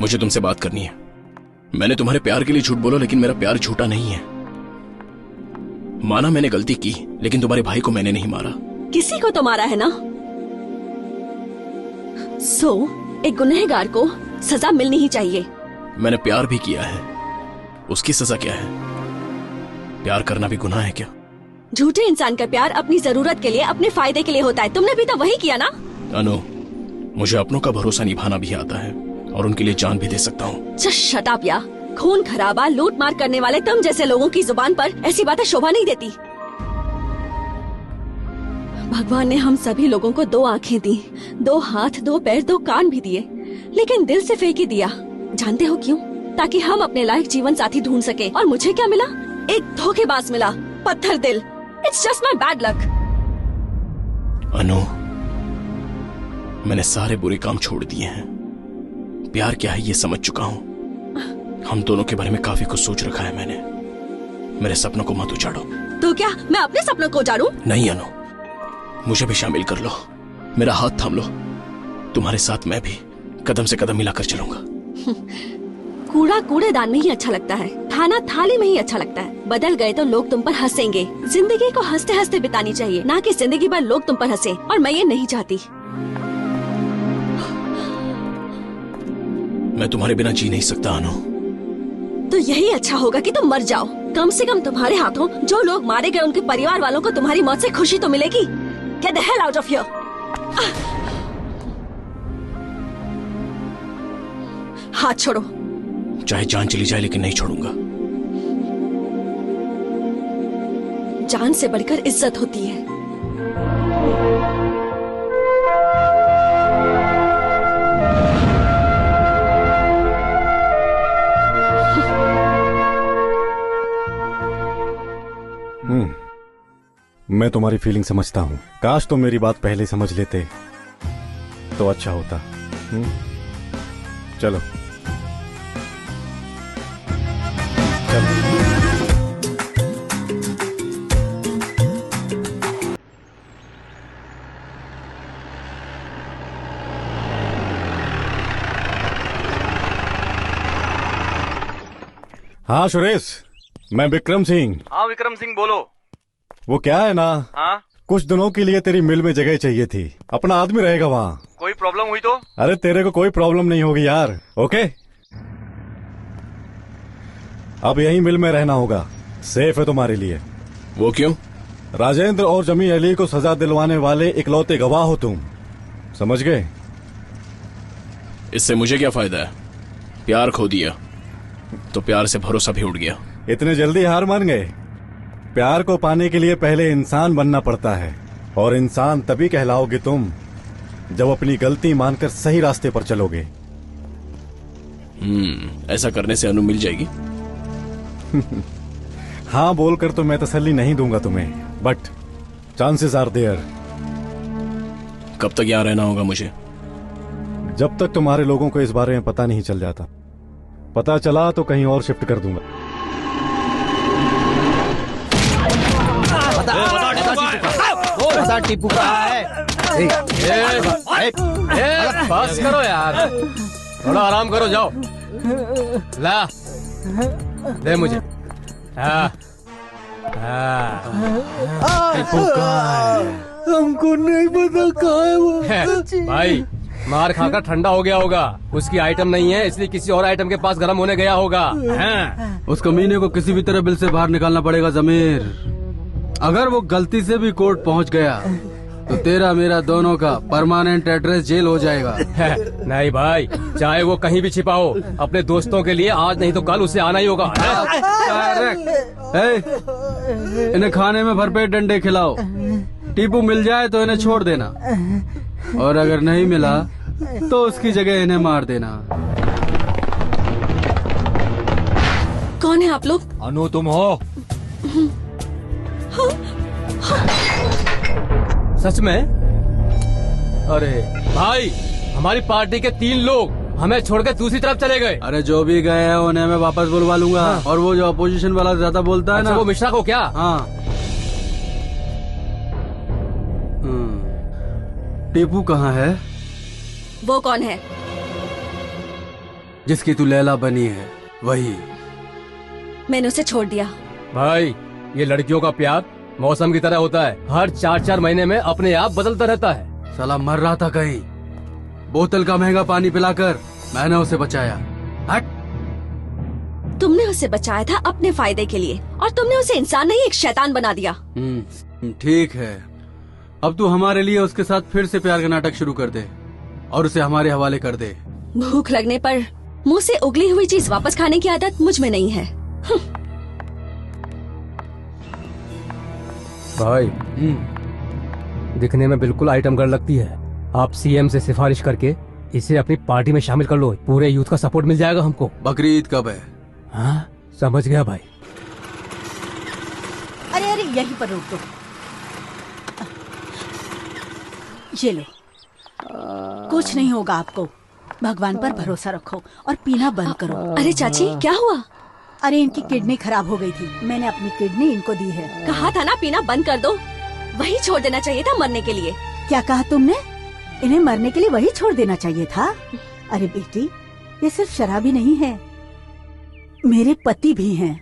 मुझे तुमसे बात करनी है। मैंने तुम्हारे प्यार के लिए झूठ बोला, लेकिन मेरा प्यार झूठा नहीं है। माना मैंने गलती की, लेकिन तुम्हारे भाई को मैंने नहीं मारा। किसी को तो मारा है ना। एक गुनहगार को सजा मिलनी ही चाहिए। मैंने प्यार भी किया है, उसकी सजा क्या है? प्यार करना भी गुनाह है क्या? झूठे इंसान का प्यार अपनी जरूरत के लिए, अपने फायदे के लिए होता है। तुमने भी तो वही किया ना। अनु, मुझे अपनों का भरोसा निभाना भी आता है और उनके लिए जान भी दे सकता हूँ। शट अप या। खून खराबा, लूट मार करने वाले तुम जैसे लोगों की जुबान पर ऐसी बातें शोभा नहीं देती। भगवान ने हम सभी लोगों को 2 आंखें दी, 2 हाथ, 2 पैर, 2 कान भी दिए, लेकिन दिल से फेंक ही दिया। जानते हो क्यों? ताकि हम अपने लायक जीवन साथी ढूंढ सके। और मुझे क्या मिला? एक धोखेबाज मिला, पत्थर दिल। It's just my bad luck. Anu, मैंने सारे बुरे काम छोड़ दिए हैं। प्यार क्या है ये समझ चुका हूँ। हम दोनों के बारे में काफी कुछ सोच रखा है मैंने। मेरे सपनों को मत उजाड़ो। तो क्या मैं अपने सपनों को उजाड़ूं? नहीं अनु, मुझे भी शामिल कर लो, मेरा हाथ थाम लो। तुम्हारे साथ मैं भी कदम से कदम मिलाकर चलूंगा। कूड़ा कूड़ेदान में ही अच्छा लगता है, खाना थाली में ही अच्छा लगता है। बदल गए तो लोग तुम पर हंसेंगे। जिंदगी को हंसते हंसते बितानी चाहिए, ना कि जिंदगी भर लोग तुम पर हंसे, और मैं ये नहीं चाहती। मैं तुम्हारे बिना जी नहीं सकता अनु। तो यही अच्छा होगा कि तुम मर जाओ। कम से कम तुम्हारे हाथों जो लोग मारे गए उनके परिवार वालों को तुम्हारी मौत से खुशी तो मिलेगी। Get the hell out of here! हाथ छोड़ो। चाहे जान चली जाए लेकिन नहीं छोड़ूंगा। जान से बढ़कर इज्जत होती है। मैं तुम्हारी फीलिंग समझता हूँ। काश तुम मेरी बात पहले समझ लेते तो अच्छा होता। चलो हाँ सुरेश, मैं विक्रम सिंह। हाँ विक्रम सिंह बोलो। वो क्या है ना, हाँ कुछ दिनों के लिए तेरी मिल में जगह चाहिए थी। अपना आदमी रहेगा वहाँ। कोई प्रॉब्लम हुई तो? अरे तेरे को कोई प्रॉब्लम नहीं होगी यार। ओके, अब यहीं मिल में रहना होगा, सेफ है तुम्हारे लिए। वो क्यों? राजेंद्र और जमी अली को सजा दिलवाने वाले इकलौते गवाह हो तुम, समझ गए? इससे मुझे क्या फायदा है? प्यार खो दिया तो प्यार से भरोसा भी उड़ गया। इतने जल्दी हार मान गए? प्यार को पाने के लिए पहले इंसान बनना पड़ता है, और इंसान तभी कहलाओगे तुम जब अपनी गलती मानकर सही रास्ते पर चलोगे। ऐसा करने से अनु मिल जाएगी? हाँ बोलकर तो मैं तसल्ली नहीं दूंगा तुम्हें, बट चांसेस आर देयर। कब तक यहाँ रहना होगा मुझे? जब तक तुम्हारे लोगों को इस बारे में पता नहीं चल जाता। पता चला तो कहीं और शिफ्ट कर दूंगा। बता टीपू कहाँ है? बस करो यार, थोड़ा आराम करो, जाओ। ला दे मुझे। टीपू कहाँ है? हमको नहीं पता कहाँ है वो। भाई मार खाकर ठंडा हो गया होगा, उसकी आइटम नहीं है इसलिए किसी और आइटम के पास गर्म होने गया होगा। उस कमीने को किसी भी तरह बिल से बाहर निकालना पड़ेगा जमीर। अगर वो गलती से भी कोर्ट पहुंच गया तो तेरा मेरा दोनों का परमानेंट एड्रेस जेल हो जाएगा। नहीं भाई, चाहे वो कहीं भी छिपा हो, अपने दोस्तों के लिए आज नहीं तो कल उसे आना ही होगा। इन्हें खाने में भरपेट डंडे खिलाओ। टीपू मिल जाए तो इन्हें छोड़ देना, और अगर नहीं मिला तो उसकी जगह इन्हें मार देना। कौन है आप लोग? अनु तुम हो? सच में? अरे भाई, हमारी पार्टी के 3 लोग हमें छोड़कर दूसरी तरफ चले गए। अरे जो भी गए हैं उन्हें मैं वापस बुलवा लूंगा। और वो जो अपोजिशन वाला ज्यादा बोलता है ना, वो मिश्रा को क्या? हाँ, टीपू कहाँ है? वो कौन है? जिसकी तू लैला बनी है वही। मैंने उसे छोड़ दिया। भाई ये लड़कियों का प्यार मौसम की तरह होता है, हर 4-4 महीने में अपने आप बदलता रहता है। साला मर रहा था कहीं, बोतल का महंगा पानी पिलाकर मैंने उसे बचाया। हट। तुमने उसे बचाया था अपने फायदे के लिए, और तुमने उसे इंसान नहीं एक शैतान बना दिया। ठीक है, अब तू हमारे लिए उसके साथ फिर से प्यार का नाटक शुरू कर दे और उसे हमारे हवाले कर दे। भूख लगने पर मुंह से उगली हुई चीज वापस खाने की आदत मुझ में नहीं है। भाई दिखने में बिल्कुल आइटम गर्ल लगती है। आप सीएम से सिफारिश करके इसे अपनी पार्टी में शामिल कर लो, पूरे यूथ का सपोर्ट मिल जाएगा हमको। बकरी ईद कब है? हाँ समझ गया भाई। अरे अरे यहीं पर रोक दो। ये लो, कुछ नहीं होगा आपको। भगवान पर भरोसा रखो और पीना बंद करो। अरे चाची क्या हुआ? अरे इनकी किडनी खराब हो गई थी, मैंने अपनी किडनी इनको दी है। कहा था ना पीना बंद कर दो, वही छोड़ देना चाहिए था मरने के लिए। क्या कहा तुमने? इन्हें मरने के लिए वही छोड़ देना चाहिए था? अरे बेटी, ये सिर्फ शराब ही नहीं है, मेरे पति भी हैं।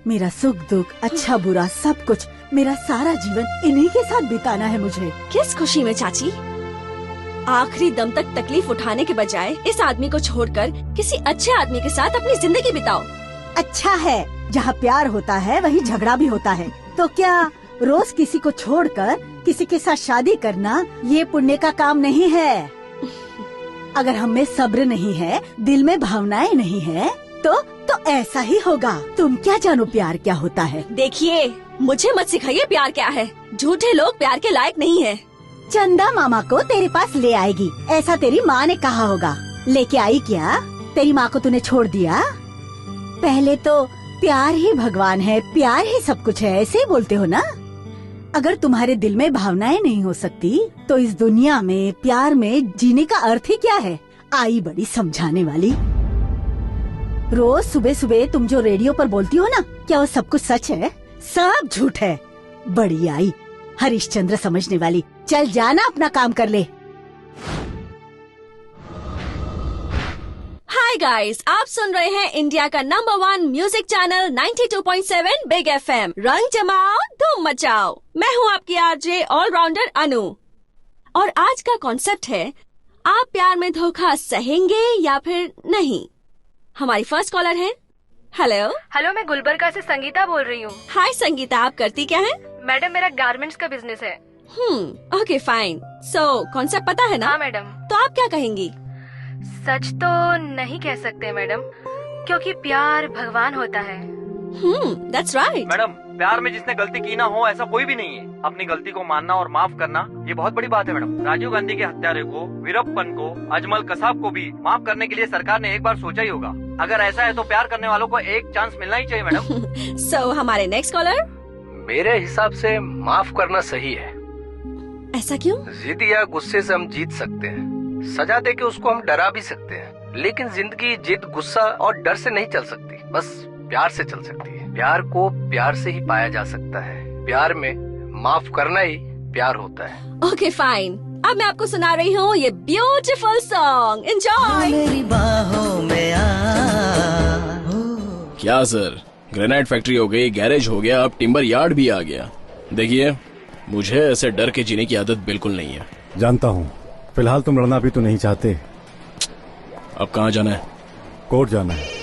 मेरा सुख दुख, अच्छा बुरा सब कुछ, मेरा सारा जीवन इन्हीं के साथ बिताना है मुझे। किस खुशी में चाची? आखिरी दम तक तकलीफ उठाने के बजाय इस आदमी को छोड़कर किसी अच्छे आदमी के साथ अपनी जिंदगी बिताओ। अच्छा है, जहाँ प्यार होता है वहीं झगड़ा भी होता है। तो क्या रोज किसी को छोड़कर किसी के साथ शादी करना ये पुण्य का काम नहीं है? अगर हम में सब्र नहीं है, दिल में भावनाएं नहीं है, तो ऐसा ही होगा। तुम क्या जानो प्यार क्या होता है? देखिए, मुझे मत सिखाइए प्यार क्या है। झूठे लोग प्यार के लायक नहीं है। चंदा मामा को तेरे पास ले आएगी, ऐसा तेरी माँ ने कहा होगा। लेके आई क्या? तेरी माँ को तूने छोड़ दिया? पहले तो प्यार ही भगवान है, प्यार ही सब कुछ है, ऐसे ही बोलते हो ना? अगर तुम्हारे दिल में भावनाएं नहीं हो सकती तो इस दुनिया में प्यार में जीने का अर्थ ही क्या है? आई बड़ी समझाने वाली। रोज सुबह सुबह तुम जो रेडियो पर बोलती हो ना, क्या वो सब कुछ सच है? सब झूठ है। बड़ी आई हरिश्चंद्र समझने वाली। चल जाना, अपना काम कर ले। हाय गाइस, आप सुन रहे हैं इंडिया का number 1 music channel 92.7 big FM। रंग जमाओ, धूम मचाओ। मैं हूँ आपकी आरजे ऑलराउंडर अनु, और आज का कॉन्सेप्ट है, आप प्यार में धोखा सहेंगे या फिर नहीं। हमारी फर्स्ट कॉलर है। हेलो। हेलो, मैं गुलबर्गा से संगीता बोल रही हूँ। हाय संगीता, आप करती क्या है? मैडम, मेरा गारमेंट्स का बिजनेस है। Okay fine. सो कॉन्सेप्ट पता है ना? हाँ मैडम। तो आप क्या कहेंगी? सच तो नहीं कह सकते मैडम, क्योंकि प्यार भगवान होता है। That's right. मैडम, प्यार में जिसने गलती की ना हो ऐसा कोई भी नहीं है। अपनी गलती को मानना और माफ करना ये बहुत बड़ी बात है मैडम। राजीव गांधी के हत्यारे को, वीरप्पन को, अजमल कसाब को भी माफ करने के लिए सरकार ने एक बार सोचा ही होगा। अगर ऐसा है तो प्यार करने वालों को एक चांस मिलना ही चाहिए मैडम। So, हमारे नेक्स्ट कॉलर। मेरे हिसाब से माफ करना सही है। ऐसा क्यों? जिद या गुस्से से हम जीत सकते हैं, सजा देके उसको हम डरा भी सकते हैं, लेकिन जिंदगी जिद, गुस्सा और डर से नहीं चल सकती, बस प्यार से चल सकती है। प्यार को प्यार से ही पाया जा सकता है। प्यार में माफ करना ही प्यार होता है। ओके फाइन, अब मैं आपको सुना रही हूँ ये ब्यूटीफुल सॉन्ग। एंजॉय। मेरी बाहों में आ। क्या सर, ग्रेनाइट फैक्ट्री हो गई, गैरेज हो गया, अब टिम्बर यार्ड भी आ गया। देखिए, मुझे ऐसे डर के जीने की आदत बिल्कुल नहीं है। जानता हूँ, फिलहाल तुम लड़ना भी तो नहीं चाहते। अब कहाँ जाना है? कोर्ट जाना है।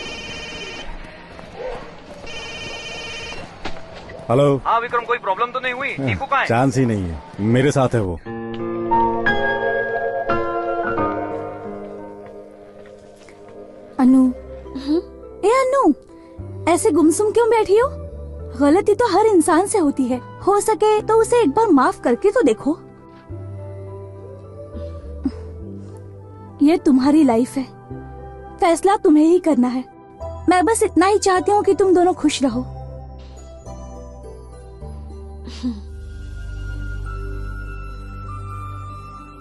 हेलो। हाँ विक्रम, कोई प्रॉब्लम तो नहीं हुई? टीपू कहाँ है? चांस ही नहीं है, मेरे साथ है वो। अनु। ए अनु, ऐसे गुमसुम क्यों बैठी हो? गलती तो हर इंसान से होती है, हो सके तो उसे एक बार माफ करके तो देखो। ये तुम्हारी लाइफ है, फैसला तुम्हें ही करना है। मैं बस इतना ही चाहती हूँ कि तुम दोनों खुश रहो।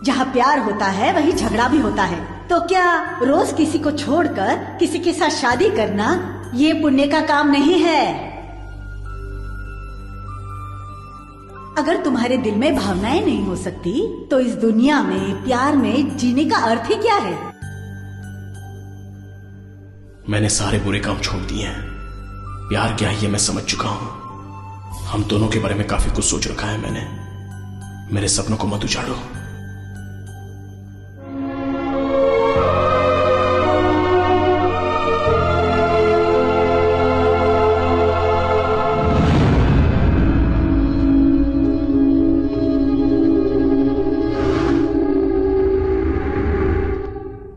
जहाँ प्यार होता है वहीं झगड़ा भी होता है। तो क्या रोज किसी को छोड़कर किसी के साथ शादी करना ये पुण्य का काम नहीं है? अगर तुम्हारे दिल में भावनाएं नहीं हो सकती तो इस दुनिया में प्यार में जीने का अर्थ ही क्या है? मैंने सारे बुरे काम छोड़ दिए हैं। प्यार क्या है ये मैं समझ चुका हूं। हम दोनों के बारे में काफी कुछ सोच रखा है मैंने। मेरे सपनों को मत उजाड़ो।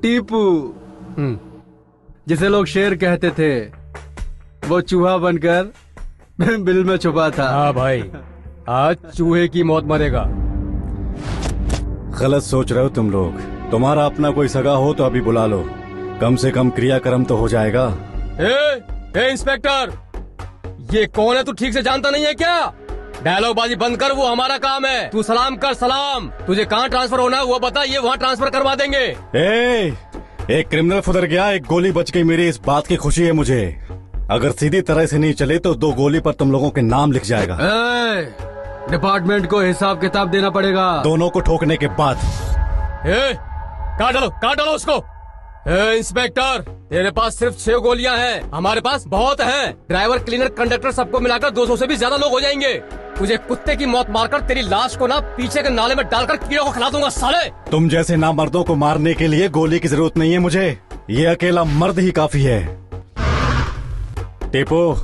टीपू, जिसे लोग शेर कहते थे, वो चूहा बनकर बिल में छुपा था। हाँ भाई, आज चूहे की मौत मरेगा। गलत सोच रहे हो तुम लोग। तुम्हारा अपना कोई सगा हो तो अभी बुला लो, कम से कम क्रियाक्रम तो हो जाएगा। ए इंस्पेक्टर, ये कौन है? तू ठीक से जानता नहीं है क्या? डायलॉग बाजी बंद कर, वो हमारा काम है। तू सलाम कर सलाम। तुझे कहाँ ट्रांसफर होना है वो बता, ये वहाँ ट्रांसफर करवा देंगे। एक क्रिमिनल फुदर गया, एक गोली बच गई, मेरी इस बात की खुशी है मुझे। अगर सीधी तरह से नहीं चले तो 2 गोली पर तुम लोगों के नाम लिख जाएगा। डिपार्टमेंट को हिसाब किताब देना पड़ेगा। दोनों को ठोकने के बाद। काट डालो उसको। इंस्पेक्टर, तेरे पास सिर्फ 6 गोलियां हैं, हमारे पास बहुत हैं। ड्राइवर, क्लीनर, कंडक्टर सबको मिलाकर 200 से भी ज्यादा लोग हो जाएंगे। तुझे कुत्ते की मौत मारकर तेरी लाश को ना पीछे के नाले में डालकर कीड़ों को खिला दूंगा साले। तुम जैसे नामर्दों को मारने के लिए गोली की जरूरत नहीं है मुझे, ये अकेला मर्द ही काफी है। टेपो,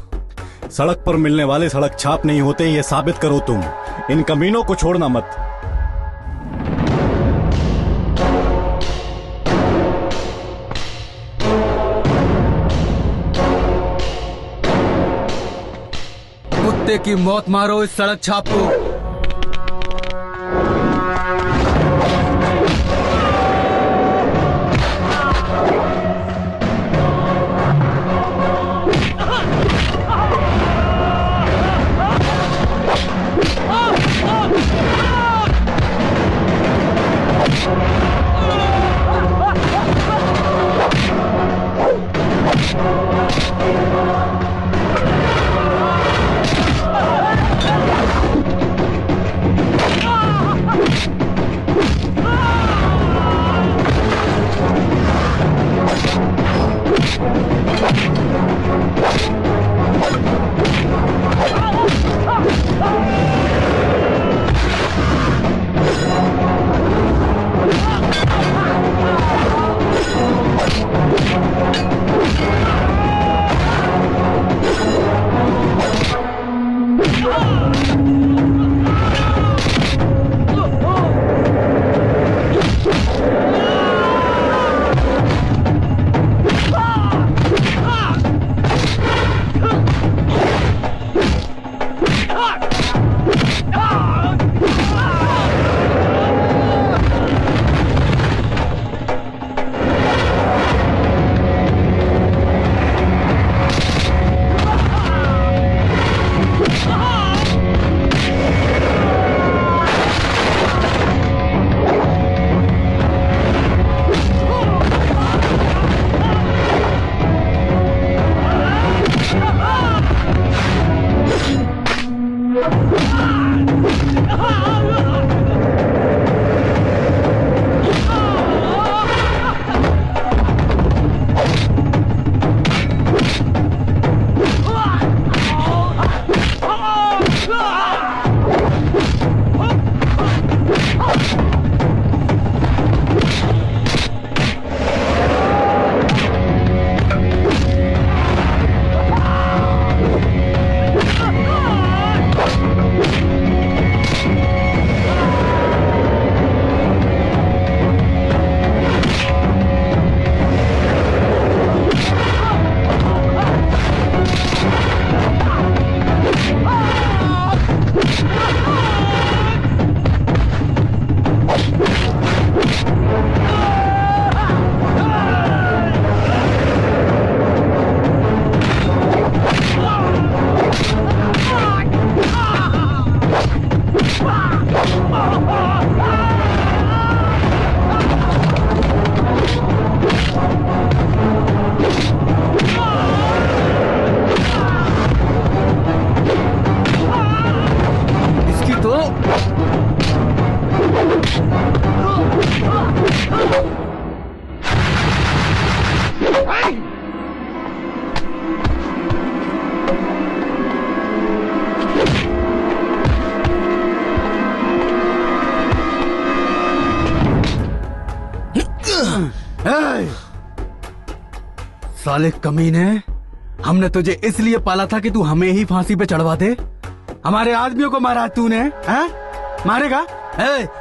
सड़क पर मिलने वाले सड़क छाप नहीं होते, ये साबित करो तुम। इन कमीनों को छोड़ना मत। कुत्ते की मौत मारो इस सड़क छाप को। साले कमीने, हमने तुझे इसलिए पाला था कि तू हमें ही फांसी पे चढ़वा दे। हमारे आदमियों को मारा तूने, हैं? मारेगा?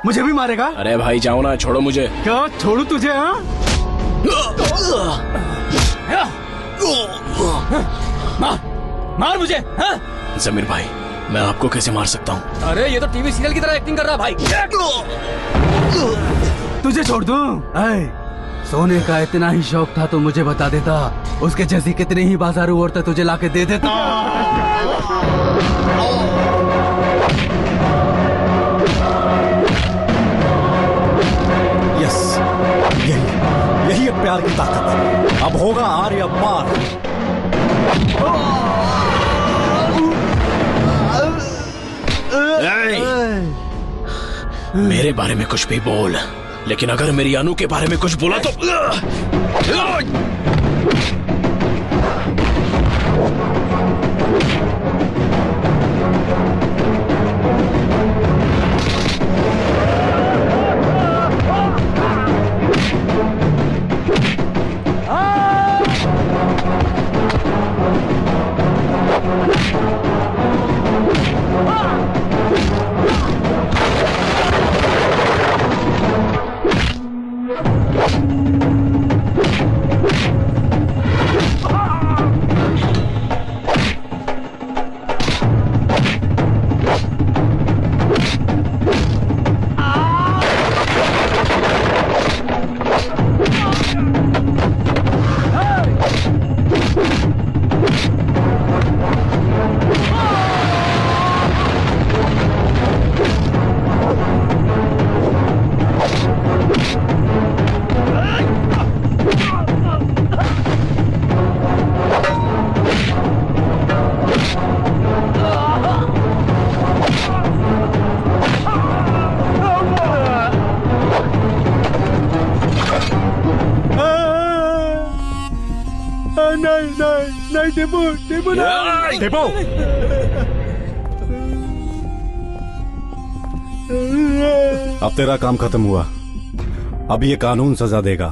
मुझे भी मारेगा? अरे भाई जाओ ना, छोड़ो मुझे। क्या छोड़ू तुझे? मार मुझे। जमीर भाई, मैं आपको कैसे मार सकता हूँ? अरे ये तो टीवी सीरियल की तरह एक्टिंग कर रहा भाई। तुझे छोड़ दूं? सोने का इतना ही शौक था तो मुझे बता देता, उसके जैसी कितनी ही बाजारू औरतें तुझे लाके दे देता। यस, यही है प्यार की ताकत। अब होगा आर या पार। मेरे बारे में कुछ भी बोल, लेकिन अगर मेरी अनु के बारे में कुछ बोला तो नहीं टीपू, टीपू नहीं। टीपू अब तेरा काम खत्म हुआ। अब ये कानून सजा देगा।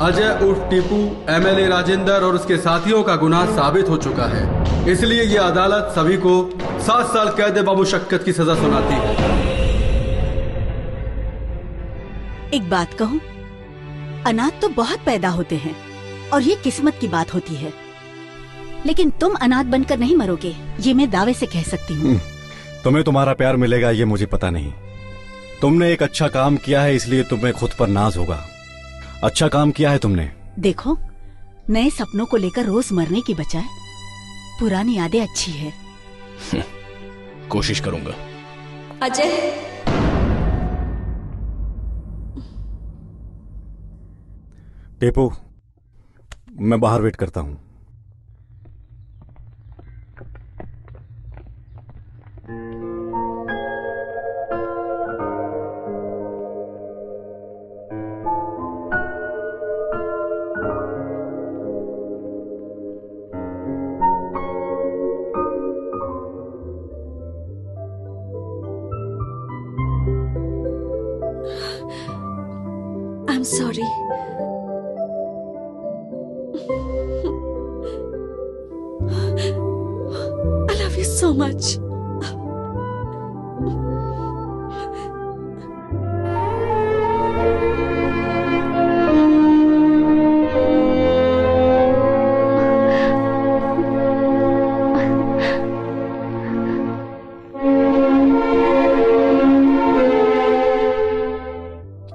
अजय उर्फ टीपू एमएलए राजेंद्र और उसके साथियों का गुनाह साबित हो चुका है, इसलिए ये अदालत सभी को 7 साल कैद बामुशक्कत की सजा सुनाती है। एक बात कहूं, अनाथ तो बहुत पैदा होते हैं और ये किस्मत की बात होती है, लेकिन तुम अनाथ बनकर नहीं मरोगे, ये मैं दावे से कह सकती हूँ। तुम्हें तुम्हारा प्यार मिलेगा ये मुझे पता नहीं। तुमने एक अच्छा काम किया है, इसलिए तुम्हें खुद पर नाज होगा। अच्छा काम किया है तुमने। देखो, नए सपनों को लेकर रोज मरने की बजाय पुरानी यादें अच्छी है। कोशिश करूंगा। अजय, टीपू, मैं बाहर वेट करता हूँ। I'm sorry. I love you so much.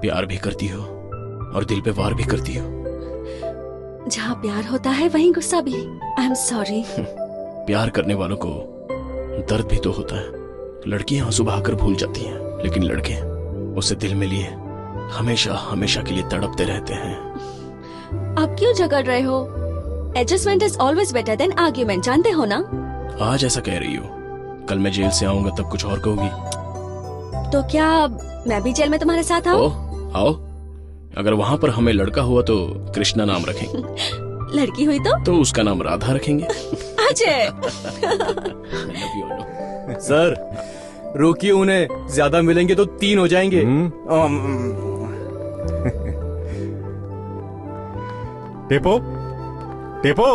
प्यार भी करती हो और दिल पे वार भी करती हो। जहाँ प्यार होता है वहीं गुस्सा भी। I am sorry. प्यार करने वालों को दर्द भी तो होता है। लड़कियां आंसू बहाकर भूल जाती हैं, लेकिन लड़के उसे दिल में लिए हमेशा हमेशा के लिए तड़पते रहते हैं। आप क्यों झगड़ रहे हो? Adjustment is always better than argument, जानते हो ना? आज ऐसा कह रही हो, कल मैं जेल से आऊंगा तब कुछ और कहोगी। तो क्या मैं भी जेल में तुम्हारे साथ आऊं? आओ। अगर वहाँ पर हमें लड़का हुआ तो कृष्णा नाम रखेंगे। लड़की हुई तो उसका नाम राधा रखेंगे। अजय। सर रोकिए उन्हें, ज्यादा मिलेंगे तो 3 हो जाएंगे। टीपू, टीपू।